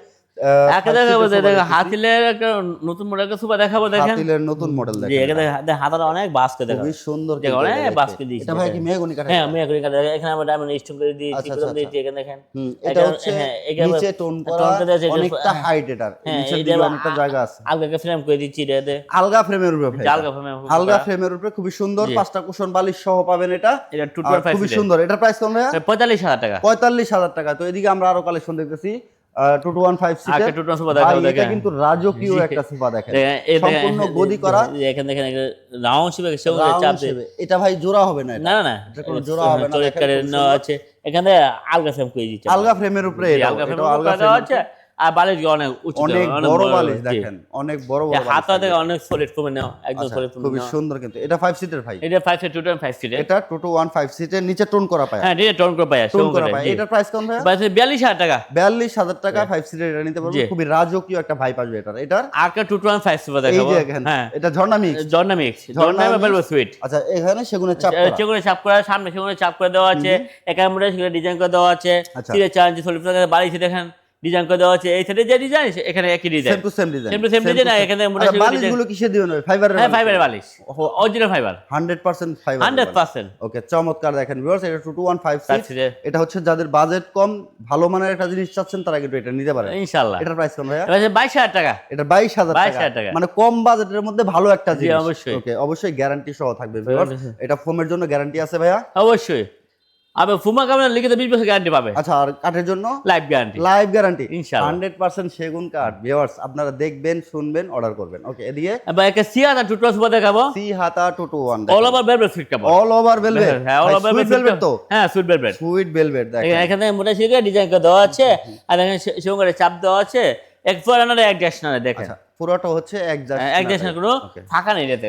[SPEAKER 2] একটা দেখাবো, দেখেন হাতিলের একটা নতুন মডেল সুপার দেখাবো, দেখেন।
[SPEAKER 1] হাতিলের নতুন মডেল
[SPEAKER 2] জি,
[SPEAKER 1] দেখেন।
[SPEAKER 2] এখানে হাতাটা অনেক বাসকে দেখেন,
[SPEAKER 1] খুবই সুন্দর
[SPEAKER 2] দেখেন,
[SPEAKER 1] কিন্তু
[SPEAKER 2] অনেক
[SPEAKER 1] এটা দেখতে।
[SPEAKER 2] বাসকে দিয়েছি।
[SPEAKER 1] এটা ভাই কি মেহগনি কাঠের?
[SPEAKER 2] হ্যাঁ, আমি এখানে এখানে আমরা ডায়মন্ড স্টোন করে দিয়েছি,
[SPEAKER 1] আচ্ছা,
[SPEAKER 2] প্রথম
[SPEAKER 1] আচ্ছা,
[SPEAKER 2] দিয়েছি, এখানে দেখেন।
[SPEAKER 1] এটা
[SPEAKER 2] এখানে-
[SPEAKER 1] হচ্ছে
[SPEAKER 2] হ্যাঁ, এখানে
[SPEAKER 1] নিচে টোন করা,
[SPEAKER 2] টোনটা দিয়েছে,
[SPEAKER 1] অনেকটা
[SPEAKER 2] হ্যাঁ,
[SPEAKER 1] হাইট এটার।
[SPEAKER 2] হ্যাঁ,
[SPEAKER 1] নিচের
[SPEAKER 2] এটা
[SPEAKER 1] দিকে অনেকটা জায়গা আছে।
[SPEAKER 2] আলগা ফ্রেম করে দিচ্ছি এটাতে,
[SPEAKER 1] আলগা ফ্রেমের উপরে ভাই।
[SPEAKER 2] আলগা ফ্রেম।
[SPEAKER 1] আলগা ফ্রেমের উপরে খুবই সুন্দর,
[SPEAKER 2] জি।
[SPEAKER 1] 5টা কুশন বালিশ সহ পাবেন এটা।
[SPEAKER 2] এটা
[SPEAKER 1] আর
[SPEAKER 2] 2.5
[SPEAKER 1] খুবই
[SPEAKER 2] সিটের।
[SPEAKER 1] সুন্দর। এটার প্রাইস কেমন ভাইয়া?
[SPEAKER 2] 45,000 টাকা।
[SPEAKER 1] 45,000 টাকা। তো এদিকে আমরা আরো কালেকশন দেখতেছি 215 সিটের।
[SPEAKER 2] আরেকটা 215 সোফা দেখাবো,
[SPEAKER 1] ভাই, এটা
[SPEAKER 2] দেখেন।
[SPEAKER 1] কিন্তু রাজকীয়
[SPEAKER 2] জি।
[SPEAKER 1] একটা সোফা দেখেন।
[SPEAKER 2] দেখেন, এই দেখেন,
[SPEAKER 1] সম্পূর্ণ গদি করা,
[SPEAKER 2] এখানে দেখেন রাউন্ড শেপে সেগুলো
[SPEAKER 1] রাউন্ড
[SPEAKER 2] চাপ দিয়ে।
[SPEAKER 1] শেপে। এটা ভাই জোড়া হবে না এটা?
[SPEAKER 2] না না না,
[SPEAKER 1] এটা কোনো জোড়া হবে না,
[SPEAKER 2] চরিত
[SPEAKER 1] দেখেন,
[SPEAKER 2] করে
[SPEAKER 1] খুব
[SPEAKER 2] নেওয়া
[SPEAKER 1] সুন্দর।
[SPEAKER 2] আছে, এখানে আলগা ফ্রেম করে দিচ্ছে।
[SPEAKER 1] আলগা ফ্রেমের উপরে
[SPEAKER 2] জি,
[SPEAKER 1] এটা,
[SPEAKER 2] আলগা ফ্রেম
[SPEAKER 1] এটাও আলগা
[SPEAKER 2] দেওয়া
[SPEAKER 1] ফ্রেমের
[SPEAKER 2] আছে। আর বালিশ অনেক উঁচু,
[SPEAKER 1] অনেক বড় বালিশ
[SPEAKER 2] জি।
[SPEAKER 1] দেখেন, অনেক বড় বড় বালিশ
[SPEAKER 2] হাতা থেকে
[SPEAKER 1] থাকবে।
[SPEAKER 2] অনেক সলিড ফোমে নেওয়া, একদম
[SPEAKER 1] আচ্ছা,
[SPEAKER 2] সলিড ফোমে
[SPEAKER 1] খুবই
[SPEAKER 2] নেওয়া।
[SPEAKER 1] সুন্দর কিন্তু। এটা 5 সিটের ভাই।
[SPEAKER 2] এটা 5 সিট 2.5 সিটের।
[SPEAKER 1] এটা 215 সিটের, নিচে টোন করা পায়।
[SPEAKER 2] হ্যাঁ, এটা টোন করে পায়,
[SPEAKER 1] টোন করা পায়। এটার প্রাইস কেমন ভাই?
[SPEAKER 2] 42,000 টাকা।
[SPEAKER 1] 42,000 টাকা 5 সিটের এটা নিতে পারবেন।
[SPEAKER 2] জি।
[SPEAKER 1] খুবই রাজকীয় একটা ভাই পাবে এটার। এটার
[SPEAKER 2] আরেকটা 2.5 সুপার
[SPEAKER 1] এই
[SPEAKER 2] দেখাবো।
[SPEAKER 1] যে দেখেন,
[SPEAKER 2] হ্যাঁ,
[SPEAKER 1] এটা ঝর্ণা মিক্স।
[SPEAKER 2] জর্না মিক্স,
[SPEAKER 1] ঝর্ণা
[SPEAKER 2] জর্না
[SPEAKER 1] mix।
[SPEAKER 2] Velvet sweet.
[SPEAKER 1] আচ্ছা, এখানে সেগুনের চাপ করা।
[SPEAKER 2] সেগুলো চাপ করা, সামনে সেগুলো চাপ করে দেওয়া আছে, এখানে মোটা সেগুলো ডিজাইন করে দেওয়া আছে।
[SPEAKER 1] আচ্ছা।
[SPEAKER 2] সিরে চার্জ সলিড বাড়িছে দেখেন, ডিজাইন করে দেওয়া আছে। এই সাইডে যে ডিজাইন, এখানে একই design,
[SPEAKER 1] same to same design.
[SPEAKER 2] Same to same design. এখানে মোটা সেগুলো
[SPEAKER 1] বালিশগুলো কিসে দিবেন ভাই? ফাইবারের?
[SPEAKER 2] হ্যাঁ, ফাইবারের বালিশ, অরিজিনাল ফাইবার,
[SPEAKER 1] 100% ফাইবার।
[SPEAKER 2] 100%।
[SPEAKER 1] ওকে, চমৎকার দেখেন ভিউয়ার্স, এটা 215
[SPEAKER 2] তার
[SPEAKER 1] সিট।
[SPEAKER 2] সিটে
[SPEAKER 1] এটা হচ্ছে যাদের বাজেট কম, ভালো মানের একটা জিনিস চাচ্ছেন, তারা কিন্তু এটা নিতে পারে।
[SPEAKER 2] ইনশাআল্লাহ।
[SPEAKER 1] এটার প্রাইস কত ভাইয়া?
[SPEAKER 2] এবার 22,000 টাকা।
[SPEAKER 1] এটা 22,000
[SPEAKER 2] 22,000
[SPEAKER 1] টাকা।
[SPEAKER 2] টাকা।
[SPEAKER 1] মানে কম বাজেটের মধ্যে ভালো একটা
[SPEAKER 2] জি,
[SPEAKER 1] জিনিস।
[SPEAKER 2] অবশ্যই।
[SPEAKER 1] ওকে, অবশ্যই গ্যারান্টি সহ থাকবে ভিউয়ার্স।
[SPEAKER 2] অবশ্যই।
[SPEAKER 1] এটা ফোমের জন্য গ্যারান্টি আছে ভাইয়া?
[SPEAKER 2] অবশ্যই। আবার ফুমা কামড়া লিখিত 20 বছর গ্যারান্টি পাবে,
[SPEAKER 1] আচ্ছা, আর কাঠের জন্য
[SPEAKER 2] লাইফ গ্যারান্টি।
[SPEAKER 1] লাইভ গ্যারান্টি
[SPEAKER 2] ইনশাআল্লাহ।
[SPEAKER 1] 100% সেগুন কাঠ। ভিউয়ার্স, আপনারা দেখবেন, শুনবেন, অর্ডার করবেন। ওকে, এদিকে
[SPEAKER 2] এবার একটা সিয়াটা 2.5 দেখাবো,
[SPEAKER 1] সি হাতা 221
[SPEAKER 2] অল ওভার ভেলভেট সুইট কাপড়।
[SPEAKER 1] All over velvet.
[SPEAKER 2] হ্যাঁ, অল ওভার
[SPEAKER 1] ভেলভেট তো?
[SPEAKER 2] হ্যাঁ, সুইট ভেলভেট।
[SPEAKER 1] সুইট ভেলভেট দেখেন।
[SPEAKER 2] এখানে মোটা শিখে ডিজাইন করে দেওয়া আছে, আর এখানে সেরকম করে চাপ দেওয়া আছে। এক ফোরানারে এক ড্যাশনারে দেখেন,
[SPEAKER 1] আচ্ছা, পুরোটা হচ্ছে একজাস্ট
[SPEAKER 2] এক ড্যাশনার কোনো ফাঁকা নেই এটাতে।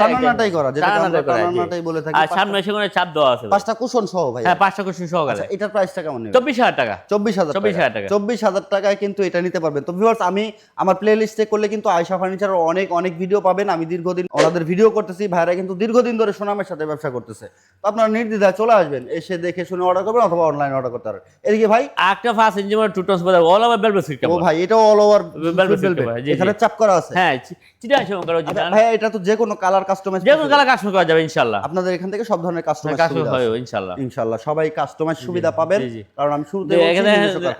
[SPEAKER 1] টানানাটাই করা, যেটা আমরা টানানাটাই বলে থাকি।
[SPEAKER 2] আর সামনে সেখানে চাপ দেওয়া আছে।
[SPEAKER 1] 5টা কুশন সহ ভাই।
[SPEAKER 2] হ্যাঁ, 5টা কুশন সহকারে।
[SPEAKER 1] আচ্ছা, এটার প্রাইসটা কেমন নেবেন?
[SPEAKER 2] 24,000 টাকা।
[SPEAKER 1] 24,000
[SPEAKER 2] 24,000 টাকা।
[SPEAKER 1] 24,000 টাকায় কিন্তু এটা নিতে পারবেন। তো ভিউয়ার্স, আমি আমার প্লে লিস্টে করলে কিন্তু আয়েশা ফার্নিচারের অনেক অনেক ভিডিও পাবেন। আমি দীর্ঘদিন ওনাদের ভিডিও করতেছি, ভাইরা কিন্তু দীর্ঘদিন ধরে সুনামের সাথে ব্যবসা করতেছে। তো আপনারা নির্দ্বিধায় চলে আসবেন, এসে দেখে শুনে অর্ডার করবেন, অথবা অনলাইনে অর্ডার করতে পারেন। এদিকে ভাই,
[SPEAKER 2] একটা 5 ইঞ্চি মানে 2.5 অল ওভার ভেলভেট সুইট
[SPEAKER 1] ও
[SPEAKER 2] কাপড়।
[SPEAKER 1] ভাই, এটাও অল ওভার
[SPEAKER 2] Velvet silk কাপড়, জি, জি।
[SPEAKER 1] এখানে চাপ করা আছে।
[SPEAKER 2] হ্যাঁ, চিটা সেরকম করে
[SPEAKER 1] আচ্ছা, ভাই, এটা তো যে কোনো কালার কাস্টমাইজ,
[SPEAKER 2] যে কোনো কালার কাস্টমার করা যাবে ইনশাআল্লাহ।
[SPEAKER 1] আপনাদের এখান থেকে সব ধরনের কাস্টমাইজ
[SPEAKER 2] কাস্টমার হয় ইনশাআল্লাহ।
[SPEAKER 1] ইনশাআল্লাহ সবাই কাস্টমাইজ সুবিধা পাবেন।
[SPEAKER 2] জি, জি।
[SPEAKER 1] কারণ আমি শুরুতে
[SPEAKER 2] এখানে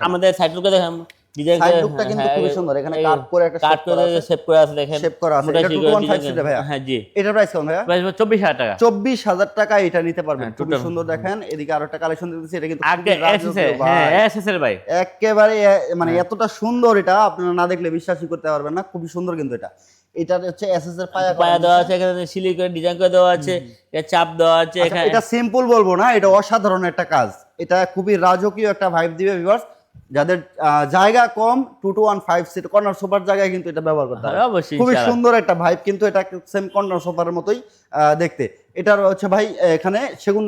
[SPEAKER 2] আমাদের সাইড লুকে দেখেন, ডিজাইন
[SPEAKER 1] সাইড লুকটা কিন্তু খুবই সুন্দর। এখানে কাট করে একটা
[SPEAKER 2] কাট করে শেপ করে আছে দেখেন,
[SPEAKER 1] শেপ করা আছে।
[SPEAKER 2] মোটা
[SPEAKER 1] এটা
[SPEAKER 2] শিখে
[SPEAKER 1] 215
[SPEAKER 2] ডিজাইন।
[SPEAKER 1] সিটে ভাইয়া?
[SPEAKER 2] হ্যাঁ, জি।
[SPEAKER 1] এটার প্রাইস কেমন ভাইয়া?
[SPEAKER 2] প্রাইস 24,000 টাকা।
[SPEAKER 1] 24,000 টাকা এটা নিতে পারবেন।
[SPEAKER 2] হ্যাঁ,
[SPEAKER 1] খুবই
[SPEAKER 2] total।
[SPEAKER 1] সুন্দর দেখেন। এদিকে আরো একটা কালেকশন দেখতেছি, এটা কিন্তু
[SPEAKER 2] আগে
[SPEAKER 1] খুবই রাজকীয় ভাই।
[SPEAKER 2] হ্যাঁ, এসএসএল ভাই।
[SPEAKER 1] একেবারে মানে এতটা সুন্দর, এটা আপনারা না দেখলে বিশ্বাসই করতে পারবেন না। খুবই সুন্দর কিন্তু এটা। এটা হচ্ছে এসএস এর পায়া
[SPEAKER 2] পায়া দেওয়া আছে, এখানে সিলিং করে ডিজাইন করে দেওয়া আছে, এখানে চাপ দেওয়া আছে
[SPEAKER 1] আচ্ছা,
[SPEAKER 2] এখানে।
[SPEAKER 1] এটা সিম্পল বলবো না, এটা অসাধারণ একটা কাজ, এটা খুবই রাজকীয় একটা ভাইব দিবে ভিউয়ার্স। যাদের জায়গা কম 2-1-5 সিট কর্নার সোফার জায়গায় কিন্তু এটা ব্যবহার করতে হবে।
[SPEAKER 2] হ্যাঁ, অবশ্যই
[SPEAKER 1] খুবই
[SPEAKER 2] ইনশাআল্লাহ।
[SPEAKER 1] সুন্দর একটা ভাইব, কিন্তু এটা সেম কর্নার সোফার মতোই দেখতে। এটার হচ্ছে ভাই এখানে সেগুন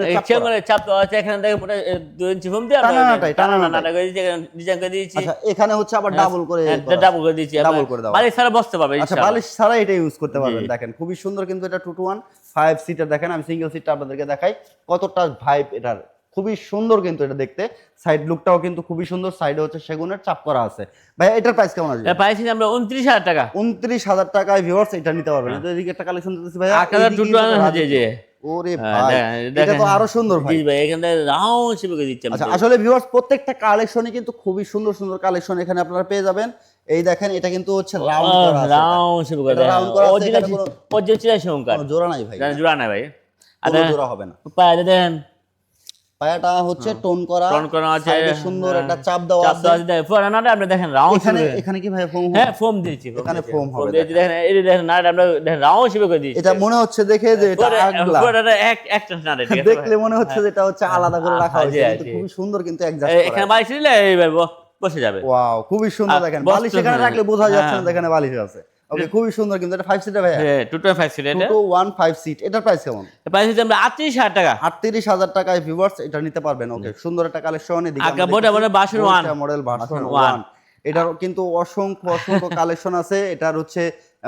[SPEAKER 2] চাপ দেওয়া আছে, এখানে দেখেন পুরো 2 ইঞ্চি ফোম দিয়ে
[SPEAKER 1] টানাটাই,
[SPEAKER 2] নাটা করে দিয়েছি, এখানে ডিজাইন করে দিয়েছি।
[SPEAKER 1] আচ্ছা, এখানে হচ্ছে আবার ডাবল করে
[SPEAKER 2] ডাবল করে দিয়েছি,
[SPEAKER 1] ডাবল করে দাও।
[SPEAKER 2] বালিশ ছাড়া বসতে পারবে
[SPEAKER 1] আচ্ছা,
[SPEAKER 2] ইনশাআল্লাহ।
[SPEAKER 1] বালিশ ছাড়া এটা ইউজ করতে পারবেন।
[SPEAKER 2] জি।
[SPEAKER 1] দেখেন খুবই সুন্দর কিন্তু এটা 2-1-5 সিটার। দেখেন আমি সিঙ্গেল সিটটা আপনাদেরকে দেখাই কতটা ভাইব এটার, খুবই সুন্দর কিন্তু এটা দেখতে। সাইড লুকটাও কিন্তু খুবই সুন্দর, সাইডে হচ্ছে সেগুনের চাপ করা আছে। ভাই এটার প্রাইস কেমন আছে?
[SPEAKER 2] পাইছি আমরা 29,000 টাকা।
[SPEAKER 1] 29,000 টাকায় ভিউয়ার্স এটা নিতে পারবেন। তো এদিকে একটা কালেকশন দিতেছি ভাই,
[SPEAKER 2] আকারের টুটু জি জি।
[SPEAKER 1] ওরে ভাই এটা তো আরো সুন্দর ভাই।
[SPEAKER 2] জি ভাই, এখানে রাউন্ড শেপে করে দিচ্ছি
[SPEAKER 1] আচ্ছা, আসলে ভিউয়ার্স প্রত্যেকটা কালেকশনই কিন্তু খুবই সুন্দর সুন্দর কালেকশন এখানে আপনারা পেয়ে যাবেন। এই দেখেন এটা কিন্তু হচ্ছে রাউন্ড করা আছে,
[SPEAKER 2] রাউন্ড শেপে করে
[SPEAKER 1] এটা round করা আছে,
[SPEAKER 2] অরিজিনাল
[SPEAKER 1] এখানে কোনো-
[SPEAKER 2] অরিজিনাল সংকার
[SPEAKER 1] কোনো জোড়া নাই ভাই,
[SPEAKER 2] জোড়া না ভাই।
[SPEAKER 1] কোনো জোড়া হবে না।
[SPEAKER 2] পায়া দেখেন
[SPEAKER 1] পায়াটা হচ্ছে টোন করা,
[SPEAKER 2] টোন করা আছে,
[SPEAKER 1] সাইডে সুন্দর একটা চাপ দেওয়া
[SPEAKER 2] চাপ
[SPEAKER 1] আছে।
[SPEAKER 2] দেওয়া আছে, পুরানাটা আপনি দেখেন রাউন্ড
[SPEAKER 1] এখানে
[SPEAKER 2] শেপে।
[SPEAKER 1] এখানে কি ভাই ফোম?
[SPEAKER 2] হ্যাঁ, ফোম দিয়েছি,
[SPEAKER 1] এখানে foam হবে,
[SPEAKER 2] দিয়েছি দেখেন, এই যে দেখেন নাটা আমরা দেখেন রাউন্ড শেপে করে দিয়েছি।
[SPEAKER 1] এটা মনে হচ্ছে দেখে যে এটা আগলা,
[SPEAKER 2] পুরাটা একটা নাটা, ঠিক আছে
[SPEAKER 1] দেখলে মনে হচ্ছে যে এটা হচ্ছে আলাদা করে রাখা
[SPEAKER 2] হ্যাঁ,
[SPEAKER 1] হয়েছে,
[SPEAKER 2] জি,
[SPEAKER 1] কিন্তু
[SPEAKER 2] জি।
[SPEAKER 1] খুবই সুন্দর কিন্তু অ্যাডজাস্ট
[SPEAKER 2] এখানে
[SPEAKER 1] করা।
[SPEAKER 2] বালিশ দিলে এইবার বসে যাবে।
[SPEAKER 1] ওয়াও, খুবই সুন্দর। দেখেন
[SPEAKER 2] বস্ত্র
[SPEAKER 1] বালিশ এখানে
[SPEAKER 2] হ্যাঁ।
[SPEAKER 1] রাখলে বোঝা যাচ্ছে না
[SPEAKER 2] হ্যাঁ।
[SPEAKER 1] যেখানে বালিশ আছে। ওকে, খুবই সুন্দর কিন্তু এটা 5 সিটার ভাই।
[SPEAKER 2] হ্যাঁ, 2.5 সিট এটা।
[SPEAKER 1] 2-1-5 সিট। এটার প্রাইস কেমন?
[SPEAKER 2] পাইছি আমরা 38,000 টাকা।
[SPEAKER 1] 38,000 টাকায় ভিউয়ার্স এটা নিতে পারবেন। ওকে, সুন্দর একটা কালেকশন। এদিকে
[SPEAKER 2] আগে বড় বড় ভার্সন 1
[SPEAKER 1] মডেল ভার্সন
[SPEAKER 2] ভার্সন
[SPEAKER 1] 1, এটার কিন্তু অসংখ্য অসংখ্য কালেকশন আছে। এটার হচ্ছে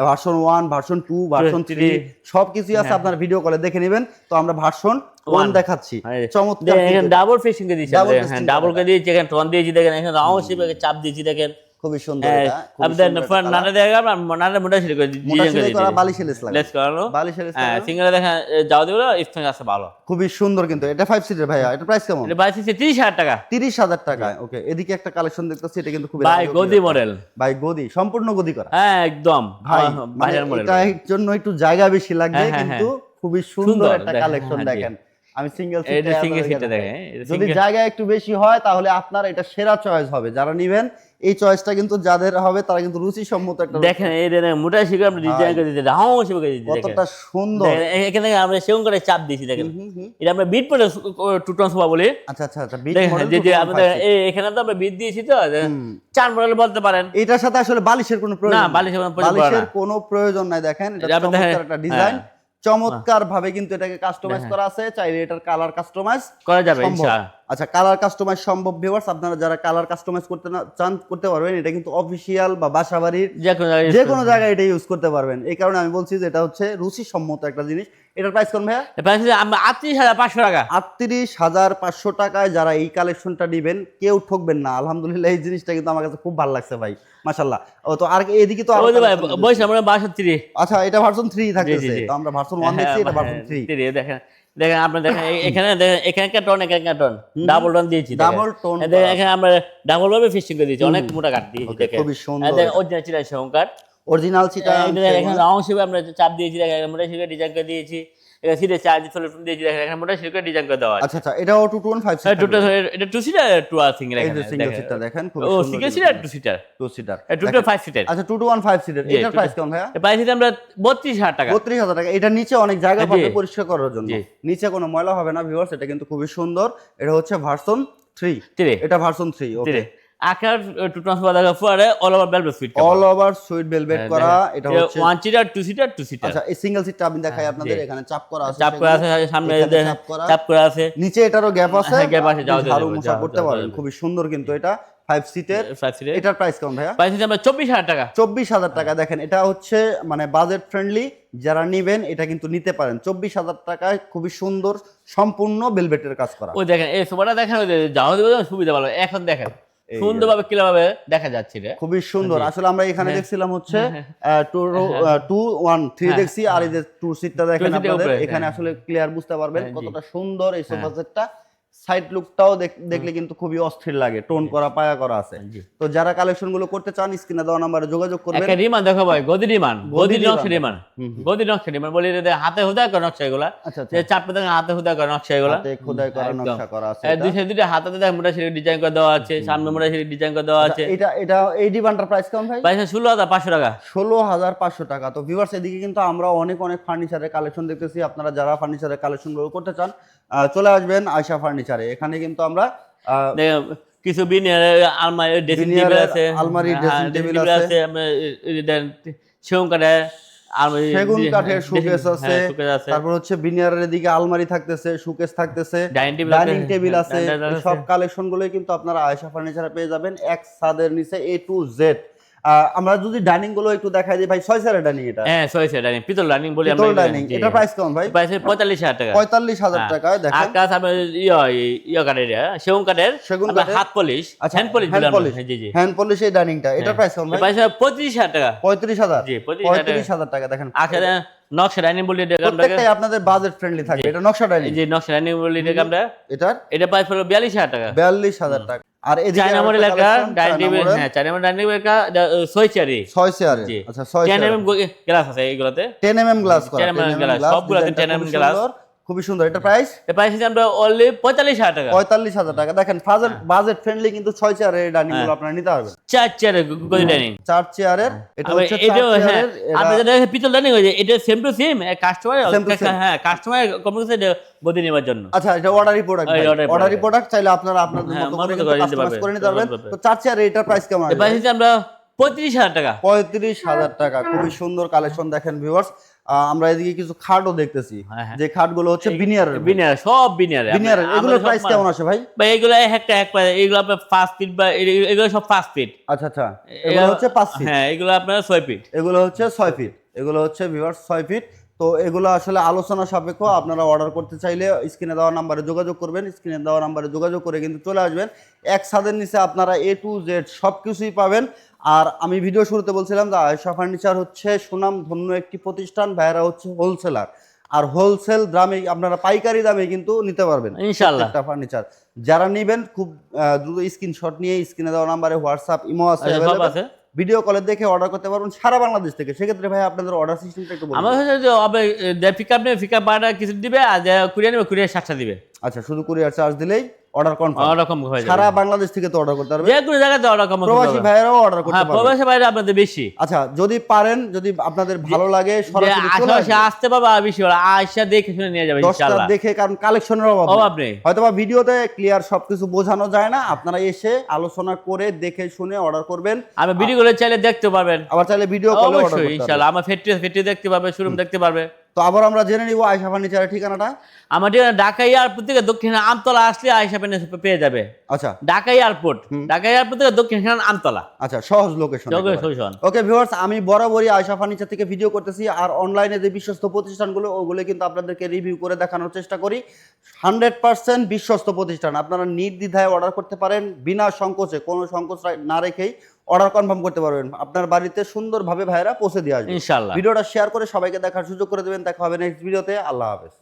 [SPEAKER 1] ভার্সন 1, ভার্সন 2, ভার্সন 3 সবকিছুই আছে, আপনারা ভিডিও কলে দেখে নেবেন। তো আমরা ভার্সন 1 দেখাচ্ছি। চমৎকার
[SPEAKER 2] এখানে ডাবল ফিশিং করে দিয়েছি,
[SPEAKER 1] Double
[SPEAKER 2] হ্যাঁ
[SPEAKER 1] facing
[SPEAKER 2] ডাবল করে দিয়েছি, এখানে টোন দিয়েছি দেখেন, এখানে রাউন্ড শেপে চাপ দিয়েছি দেখেন।
[SPEAKER 1] খুবই সুন্দর
[SPEAKER 2] হ্যাঁ,
[SPEAKER 1] এটা, খুবই
[SPEAKER 2] আপনি
[SPEAKER 1] সুন্দর একটা
[SPEAKER 2] নাটা
[SPEAKER 1] colour।
[SPEAKER 2] দেখেন, নাটা মোটা ছিল করে
[SPEAKER 1] মোটা
[SPEAKER 2] ডিজাইন করে
[SPEAKER 1] সিলাই করা
[SPEAKER 2] দিয়েছি।
[SPEAKER 1] বালিশের লেস লাগা,
[SPEAKER 2] লেস করানো,
[SPEAKER 1] বালিশের লেস
[SPEAKER 2] হ্যাঁ
[SPEAKER 1] লাগানো।
[SPEAKER 2] সিঙ্গেলে দেখেন যাও দিবো স্ট্রেং আছে ভালো।
[SPEAKER 1] খুবই সুন্দর কিন্তু এটা 5 সিটের ভাইয়া। এটা প্রাইস কেমন?
[SPEAKER 2] এটা পাইছি 30,000 টাকা।
[SPEAKER 1] 30,000 টাকায়। ওকে, এদিকে একটা কালেকশন দেখতেছি, এটা কিন্তু খুবই
[SPEAKER 2] বাই
[SPEAKER 1] রাজকীয়
[SPEAKER 2] গদি
[SPEAKER 1] একটা।
[SPEAKER 2] মডেল,
[SPEAKER 1] ভাই গদি, সম্পূর্ণ গদি করা
[SPEAKER 2] হ্যাঁ একদম
[SPEAKER 1] ভাই, মানে
[SPEAKER 2] বাইরের মডেল।
[SPEAKER 1] এটার জন্য একটু জায়গা বেশি লাগবে,
[SPEAKER 2] হ্যাঁ, হ্যাঁ,
[SPEAKER 1] কিন্তু খুবই সুন্দর
[SPEAKER 2] সুন্দর,
[SPEAKER 1] একটা
[SPEAKER 2] দেখেন,
[SPEAKER 1] কালেকশন।
[SPEAKER 2] হ্যাঁ, জি।
[SPEAKER 1] দেখেন আমি সিঙ্গেল
[SPEAKER 2] এটা single seat টা দেখেন, এটা
[SPEAKER 1] যদি
[SPEAKER 2] single-
[SPEAKER 1] জায়গা একটু বেশি হয় তাহলে আপনার এটা সেরা চয়েস হবে। যারা নিবেন এই চয়েসটা কিন্তু যাদের হবে তারা কিন্তু রুচি সম্মত একটা
[SPEAKER 2] দেখেন এই দেখেন মোটা শিখে আমরা ডিজাইন করে দিয়েছি, রাউন্ড শেপে করে দিয়েছি দেখেন।
[SPEAKER 1] কতটা সুন্দর।
[SPEAKER 2] দেখেন, এখানে আমরা সেগুন করে চাপ দিয়েছি দেখেন। এটা আমরা বিট পরে টুটন সোফা বলি।
[SPEAKER 1] আচ্ছা আচ্ছা আচ্ছা, বিট
[SPEAKER 2] দেখেন
[SPEAKER 1] মডেল
[SPEAKER 2] যে যে আমাদের এখানে তো আমরা বিট দিয়েছি, তো চার মডেল বলতে পারেন।
[SPEAKER 1] এটার সাথে আসলে বালিশের কোনো প্রয়োজন
[SPEAKER 2] না,
[SPEAKER 1] নেই।
[SPEAKER 2] বালিশের কোনো প্রয়োজন পড়ে
[SPEAKER 1] বালিশের
[SPEAKER 2] না।
[SPEAKER 1] কোনো প্রয়োজন নাই। দেখেন এটা
[SPEAKER 2] এটা আপনি দেখেন,
[SPEAKER 1] চমৎকার একটা ডিজাইন,
[SPEAKER 2] হ্যাঁ।
[SPEAKER 1] চমৎকার ভাবে কিন্তু এটাকে কাস্টমাইজ করা আছে। চাইলে এটার কালার কাস্টমাইজ
[SPEAKER 2] করা যাবে
[SPEAKER 1] সম্ভব।
[SPEAKER 2] ইনশাআল্লাহ।
[SPEAKER 1] আচ্ছা, কালার কাস্টমাইজ সম্ভব ভিউয়ার্স। আপনারা যারা কালার কাস্টমাইজ করতে না চান করতে পারবেন। এটা কিন্তু অফিশিয়াল বা বাসাবাড়ির
[SPEAKER 2] যে কোনো জায়গায়
[SPEAKER 1] যে কোনো জায়গায় এটা ইউজ করতে পারবেন। এই কারণে আমি বলছি যে এটা হচ্ছে রুচি সম্মত একটা জিনিস। এটার প্রাইস কোন ভাইয়া?
[SPEAKER 2] প্রাইস আমরা 38,500 টাকা।
[SPEAKER 1] 38,500 টাকায় যারা এই কালেকশনটা নেবেন কেউ ঠকবেন না। আলহামদুলিল্লাহ, এই জিনিসটা কিন্তু আমার কাছে খুব ভালো লাগছে ভাই, মাশাআল্লাহ। ও তো আর এদিকে তো আরো
[SPEAKER 2] ওই যে ভাই
[SPEAKER 1] collection
[SPEAKER 2] বয়স
[SPEAKER 1] দেখতেছি।
[SPEAKER 2] আমরা 62।
[SPEAKER 1] আচ্ছা, এটা ভার্সন 3 থাকতেছে।
[SPEAKER 2] জি।
[SPEAKER 1] তো আমরা ভার্সন 1 দেখছি, এটা ভার্সন 3।
[SPEAKER 2] দেখেন দেখেন আপনি দেখেন এখানে দেখেন, এখানে একটা টন, এখানে একটা টন, ডাবল টন দিয়েছি দেখেন।
[SPEAKER 1] Double tone
[SPEAKER 2] দেখেন
[SPEAKER 1] করা।
[SPEAKER 2] এখানে আমরা ডাবল ভাবে ফিশিং করে দিয়েছি, অনেক মোটা কাট দিয়েছি
[SPEAKER 1] Okay,
[SPEAKER 2] দেখেন।
[SPEAKER 1] খুবই সুন্দর
[SPEAKER 2] দেখেন অরিজিনাল চিরা সংকার,
[SPEAKER 1] অরিজিনাল চিটা।
[SPEAKER 2] এখানে রাউন্ড শেপে আমরা চাপ দিয়েছি দেখেন, মোটা শেপে ডিজাইন করে দিয়েছি। এখানে সিটে চার্জ ফোন দিয়েছি দেখেন, এখানে মোটা শেপে ডিজাইন করে দেওয়া আছে।
[SPEAKER 1] আচ্ছা আচ্ছা, এটাও 2-1-5 সিট।
[SPEAKER 2] টোটাল এটা 2 সিটার 2 আর সিঙ্গেল,
[SPEAKER 1] এই যে
[SPEAKER 2] এখানে
[SPEAKER 1] সিঙ্গেল সিটটা দেখেন, খুব
[SPEAKER 2] ও
[SPEAKER 1] সুন্দর।
[SPEAKER 2] Single seater 2 seater,
[SPEAKER 1] 2 seater.
[SPEAKER 2] Total 5 seater.
[SPEAKER 1] আচ্ছা, 2-1-5 সিটের। এটার প্রাইস কেমন ভাইয়া?
[SPEAKER 2] প্রাইস আমরা 32,000 টাকা।
[SPEAKER 1] 32,000 টাকা। এটা নিচে অনেক জায়গা
[SPEAKER 2] জি।
[SPEAKER 1] পাবে পরিষ্কার করার জন্য,
[SPEAKER 2] জি।
[SPEAKER 1] নিচে কোনো ময়লা হবে না ভিউয়ার্স। এটা কিন্তু খুবই সুন্দর। এটা হচ্ছে ভার্সন 3।
[SPEAKER 2] তিরে
[SPEAKER 1] এটা ভার্সন 3। ওকে,
[SPEAKER 2] তিরে আকার টু ট্রান্সফার দেখা পরে all over velvet fit
[SPEAKER 1] all over sweet velvet করা। এটা হচ্ছে
[SPEAKER 2] 1 সিটার 2 সিটার 2 সিটার।
[SPEAKER 1] আচ্ছা, এই সিঙ্গেল সিটটা আমি দেখাই আপনাদের। এখানে চাপ করা আছে,
[SPEAKER 2] চাপ করা আছে সামনে,
[SPEAKER 1] এখানে
[SPEAKER 2] দেখেন
[SPEAKER 1] চাপ করা।
[SPEAKER 2] চাপ করা আছে,
[SPEAKER 1] নিচে এটারও গ্যাপ আছে,
[SPEAKER 2] হ্যাঁ, gap আছে, যাও,
[SPEAKER 1] ঝাড়ু
[SPEAKER 2] যাও,
[SPEAKER 1] মোছা
[SPEAKER 2] যাও,
[SPEAKER 1] করতে
[SPEAKER 2] যাও,
[SPEAKER 1] পারবেন।
[SPEAKER 2] যাও।
[SPEAKER 1] খুবই সুন্দর কিন্তু এটা 5 সিটের।
[SPEAKER 2] 5 সিটার।
[SPEAKER 1] এটার প্রাইস কেমন ভাইয়া?
[SPEAKER 2] প্রাইস আমরা 24,000 টাকা।
[SPEAKER 1] 24,000 টাকা। দেখেন এটা হচ্ছে মানে বাজেট ফ্রেন্ডলি, যারা নিবেন এটা কিন্তু নিতে পারেন। 24,000 টাকায় খুবই সুন্দর সম্পূর্ণ ভেলভেটের কাজ করা।
[SPEAKER 2] ওই দেখেন এই সোফাটা দেখেন, ওই যাও দেবে সুবিধা ভালো। এখন দেখেন সুন্দরভাবে ক্লিয়ার ভাবে দেখা যাচ্ছে রে,
[SPEAKER 1] খুবই সুন্দর। আসলে আমরা এখানে দেখছিলাম হচ্ছে 2-1-3 দেখছি, আর এই যে 2 সিটটা দেখেন
[SPEAKER 2] সিটের
[SPEAKER 1] আপনাদের
[SPEAKER 2] উপরে,
[SPEAKER 1] এখানে আসলে ক্লিয়ার বুঝতে পারবেন কতটা সুন্দর এই সোফা সেটটা। সাইড লুকটাও দেখলে কিন্তু খুবই অস্থির লাগে, টোন করা পায়া করা আছে।
[SPEAKER 2] জি।
[SPEAKER 1] তো যারা কালেকশন গুলো করতে চান স্ক্রিনে দেওয়া নাম্বারে যোগাযোগ করবেন।
[SPEAKER 2] একটা রিমান দেখো ভাই, গদি রিমান, গদি
[SPEAKER 1] রিমান।
[SPEAKER 2] নকশা রিমান, গদি নকশা রিমান বলি যে হাতে হুদা করা নকশা এগুলা,
[SPEAKER 1] আচ্ছা আচ্ছা,
[SPEAKER 2] যে চাপটা দেখেন হাতে হুদা করা নকশা এগুলা,
[SPEAKER 1] হাতে খোদাই করা
[SPEAKER 2] একদম।
[SPEAKER 1] নকশা করা আছে।
[SPEAKER 2] দুই সাইড দুইটা হাতে দেখেন মোটা সিঁড়ি ডিজাইন করে দেওয়া আছে, সামনে মোটা সিঁড়ি ডিজাইন করে দেওয়া আছে।
[SPEAKER 1] এটা এই ডিমান্ডটার প্রাইস কেমন ভাই?
[SPEAKER 2] প্রাইস 16,500 টাকা।
[SPEAKER 1] 16,500 টাকা। তো ভিউয়ার্স এদিকে কিন্তু আমরা অনেক ফার্নিচারের কালেকশন দেখতেছি। আপনারা যারা ফার্নিচারের কালেকশন গুলো করতে চান চলে আসবেন আয়শা ফার্নিচারে। এখানে কিন্তু আমরা
[SPEAKER 2] দেখেন কিছু বিনিয়ার আলমারি, ড্রেসিং টেবিল আছে,
[SPEAKER 1] আলমারি, ড্রেসিং টেবিল আছে,
[SPEAKER 2] আপনার দেন সেগুন কাঠের আলমারি,
[SPEAKER 1] সেগুন কাঠের শোকেস আছে,
[SPEAKER 2] হ্যাঁ, শোকেস আছে।
[SPEAKER 1] তারপর হচ্ছে বিনিয়ারের দিকে আলমারি থাকতেছে, শোকেস থাকতেছে,
[SPEAKER 2] ডাইনিং
[SPEAKER 1] টেবিল আছে।
[SPEAKER 2] ডাইনিং টেবিল আছে।
[SPEAKER 1] সব কালেকশন গুলোই কিন্তু আপনারা আয়েশা ফার্নিচারে পেয়ে যাবেন এক ছাদের নিচে A to Z। আমরা যদি ডাইনিং গুলো একটু দেখাই দিই ভাই, 6 চেয়ারের ডাইনিং এটা।
[SPEAKER 2] হ্যাঁ 6 চেয়ার ডাইনিং, পিতল ডাইনিং বলি আমরা।
[SPEAKER 1] পিতল ডাইনিং, এটা প্রাইস কেমন ভাই?
[SPEAKER 2] প্রাইস 45,000 টাকা।
[SPEAKER 1] 45,000 টাকায় দেখেন।
[SPEAKER 2] আকাশ আপনার ইয়া কাঠের, সেগুন কাঠের,
[SPEAKER 1] সেগুন
[SPEAKER 2] আপনার
[SPEAKER 1] কাঠের।
[SPEAKER 2] হাত পলিশ,
[SPEAKER 1] আচ্ছা,
[SPEAKER 2] হ্যান্ড পলিশ
[SPEAKER 1] হ্যান্ড
[SPEAKER 2] বলি আমরা।
[SPEAKER 1] পলিশ,
[SPEAKER 2] জি জি,
[SPEAKER 1] হ্যান্ড পলিশ এই ডাইনিংটা, এটা প্রাইস কেমন ভাই?
[SPEAKER 2] প্রাইস 35,000 টাকা।
[SPEAKER 1] 35,000।
[SPEAKER 2] জি, 35,000 টাকা।
[SPEAKER 1] 35,000 টাকা দেখেন।
[SPEAKER 2] আচ্ছা নকশা ডাইনিং বলি এটা আমরা।
[SPEAKER 1] প্রত্যেকটাই আপনাদের বাজেট ফ্রেন্ডলি থাকবে। এটা নকশা ডাইনিং।
[SPEAKER 2] জি নকশা ডাইনিং বলি এটা আমরা।
[SPEAKER 1] এটার
[SPEAKER 2] এটা প্রাইস হলো 42,000 টাকা।
[SPEAKER 1] 42,000 টাকা। আর এদিকে
[SPEAKER 2] চায়না মডেল একটা ডাইনিং টেবিল, হ্যাঁ চায়না মডেল ডাইনিং টেবিল একটা 6 চেয়ারি।
[SPEAKER 1] 6 চেয়ারে।
[SPEAKER 2] জি।
[SPEAKER 1] আচ্ছা 6
[SPEAKER 2] 10
[SPEAKER 1] চেয়ারে।
[SPEAKER 2] mm গ্লাস আছে এইগুলোতে।
[SPEAKER 1] 10 mm গ্লাস করা।
[SPEAKER 2] 10 mm গ্লাস, সবগুলোতে 10 mm গ্লাস।
[SPEAKER 1] খুবই সুন্দর। এটা প্রাইস
[SPEAKER 2] এর প্রাইস হচ্ছে আমরা অনলি 45,000 টাকা।
[SPEAKER 1] 45,000 টাকা। দেখেন বাজেট ফ্রেন্ডলি কিন্তু 6 চেয়ারের এই ডাইনিং গুলো আপনারা নিতে পারবেন।
[SPEAKER 2] 4 চেয়ারের গদি ডাইনিং।
[SPEAKER 1] 4 চেয়ারের, এটা হচ্ছে 4
[SPEAKER 2] এটাও হ্যাঁ,
[SPEAKER 1] চেয়ারের।
[SPEAKER 2] আপনি যেটা পিতল ডাইনিং হয়েছে এটা same to same customer,
[SPEAKER 1] Same to same।
[SPEAKER 2] হ্যাঁ কাস্টমার কমিউনিটি গদি নেওয়ার জন্য।
[SPEAKER 1] আচ্ছা এটা অর্ডারি প্রোডাক্ট।
[SPEAKER 2] order
[SPEAKER 1] অর্ডারি প্রোডাক্ট চাইলে আপনারা আপনাদের
[SPEAKER 2] হ্যাঁ,
[SPEAKER 1] মতো
[SPEAKER 2] মতো
[SPEAKER 1] করে
[SPEAKER 2] করে নিতে
[SPEAKER 1] কাস্টমাইজ
[SPEAKER 2] পারবেন।
[SPEAKER 1] করে নিতে পারবেন।
[SPEAKER 2] পারবেন।
[SPEAKER 1] তো 4 চেয়ারের এটার প্রাইস কেমন
[SPEAKER 2] এর
[SPEAKER 1] আসবে?
[SPEAKER 2] প্রাইস হচ্ছে আমরা 35,000 টাকা।
[SPEAKER 1] 35,000 টাকা। খুবই সুন্দর কালেকশন দেখেন ভিউয়ার্স। আমরা এদিকে কিছু খাটও দেখতেছি,
[SPEAKER 2] হ্যাঁ, হ্যাঁ।
[SPEAKER 1] যে খাটগুলো হচ্ছে বিনিয়ারের।
[SPEAKER 2] বিনিয়ার, সব বিনিয়ারে।
[SPEAKER 1] বিনিয়ারের এগুলোর প্রাইস কেমন আসে ভাই?
[SPEAKER 2] বা এগুলো একটা এক এগুলো আপনার 5 ফিট বা এগুলো সব 5 ফিট।
[SPEAKER 1] আচ্ছা আচ্ছা, এগুলো হচ্ছে 5 ফিট।
[SPEAKER 2] হ্যাঁ এগুলো আপনার 6 ফিট।
[SPEAKER 1] এগুলো হচ্ছে 6 ফিট। এগুলো হচ্ছে ভিউয়ার্স 6 ফিট। তো এগুলো আসলে আলোচনা সাপেক্ষ। আপনারা অর্ডার করতে চাইলে স্ক্রিনে দেওয়া নাম্বারে যোগাযোগ করবেন। স্ক্রিনে দেওয়া নাম্বারে যোগাযোগ করে কিন্তু চলে আসবেন। এক ছাদের নিচে আপনারা A to Z সব কিছুই পাবেন। আর আমি ভিডিও শুরুতে বলছিলাম যে আয়েশা ফার্নিচার হচ্ছে সুনাম ধন্য একটি প্রতিষ্ঠান। ভাইরা হচ্ছে হোলসেলার, আর হোলসেল দামে আপনারা পাইকারি দামে কিন্তু নিতে পারবেন
[SPEAKER 2] ইনশাআল্লাহ।
[SPEAKER 1] একটা ফার্নিচার। যারা নেবেন খুব দ্রুত স্ক্রিনশট নিয়ে স্ক্রিনে দেওয়া নাম্বারে হোয়াটসঅ্যাপ, ইমো আছে,
[SPEAKER 2] সব
[SPEAKER 1] available।
[SPEAKER 2] আছে।
[SPEAKER 1] ভিডিও কলে দেখে অর্ডার করতে পারবেন সারা বাংলাদেশ থেকে। সেক্ষেত্রে ভাই আপনাদের অর্ডার সিস্টেমটা একটু বলুন।
[SPEAKER 2] আমার হচ্ছে যে পিকআপ নেবে, পিকআপ ভাড়া কিছু দিবে, আর যে কুরিয়ার নেবে কুরিয়ার 60 দিবে।
[SPEAKER 1] আচ্ছা শুধু কুরিয়ার চার্জ দিলেই অর্ডার কনফার্ম।
[SPEAKER 2] ওরকম হয়ে যাবে।
[SPEAKER 1] সারা বাংলাদেশ থেকে তো অর্ডার করতে পারবেন।
[SPEAKER 2] যে কোনো জায়গাতে অর্ডার কম
[SPEAKER 1] প্রবাসী ভাইয়েরাও অর্ডার করতে
[SPEAKER 2] হ্যাঁ,
[SPEAKER 1] পারবেন।
[SPEAKER 2] প্রবাসী বাইরে আপনাদের বেশি।
[SPEAKER 1] আচ্ছা যদি পারেন, যদি আপনাদের ভালো লাগে
[SPEAKER 2] যে
[SPEAKER 1] সরাসরি চলে
[SPEAKER 2] আশেপাশে
[SPEAKER 1] আসবেন।
[SPEAKER 2] আসতে পারবে আর বেশি হলো আয়সা দেখে শুনে নিয়ে যাবে
[SPEAKER 1] 10টা
[SPEAKER 2] ইনশাআল্লাহ।
[SPEAKER 1] দেখে, কারণ কালেকশনের অভাব
[SPEAKER 2] অভাব নেই।
[SPEAKER 1] হয়তোবা ভিডিওতে ক্লিয়ার সবকিছু বোঝানো যায় না। আপনারা এসে আলোচনা করে দেখে শুনে অর্ডার করবেন।
[SPEAKER 2] আমি ভিডিও করে চাইলে দেখতে পারবেন।
[SPEAKER 1] আবার চাইলে ভিডিও কলে অর্ডার
[SPEAKER 2] অবশ্যই
[SPEAKER 1] করতে পারবেন।
[SPEAKER 2] ইনশাআল্লাহ। আমার ফ্যাক্টরি দেখতে পারবে, শোরুম দেখতে পারবে।
[SPEAKER 1] তো আবার আমরা জেনে নিব আয়েশা ফার্নিচারের ঠিকানাটা।
[SPEAKER 2] আমার ঢাকা এয়ারপোর্ট থেকে দক্ষিণে আমতলা আসলে আয়সা পেয়ে যাবে।
[SPEAKER 1] আচ্ছা
[SPEAKER 2] ঢাকা এয়ারপোর্ট থেকে দক্ষিণ আমতলা।
[SPEAKER 1] আচ্ছা, সহজ লোকেশন।
[SPEAKER 2] লোকেশন।
[SPEAKER 1] ওকে ভিউয়ার্স, আমি বরাবরই আয়েশা ফার্নিচার থেকে ভিডিও করতেছি। আর অনলাইনে যে বিশ্বস্ত প্রতিষ্ঠানগুলো ওগুলো কিন্তু আপনাদেরকে রিভিউ করে দেখানোর চেষ্টা করি। 100% বিশ্বস্ত প্রতিষ্ঠান। আপনারা নির্দ্বিধায় অর্ডার করতে পারেন, বিনা সংকোচে, কোনো সংকোচ না রেখেই অর্ডার কনফার্ম করতে পারবেন। আপনার বাড়িতে সুন্দরভাবে ভাইরা পৌঁছে দিয়ে আসবে
[SPEAKER 2] ইনশাআল্লাহ।
[SPEAKER 1] ভিডিওটা শেয়ার করে সবাইকে দেখার সুযোগ করে দেবেন। দেখা হবে নেক্সট ভিডিওতে। আল্লাহ হাফেজ।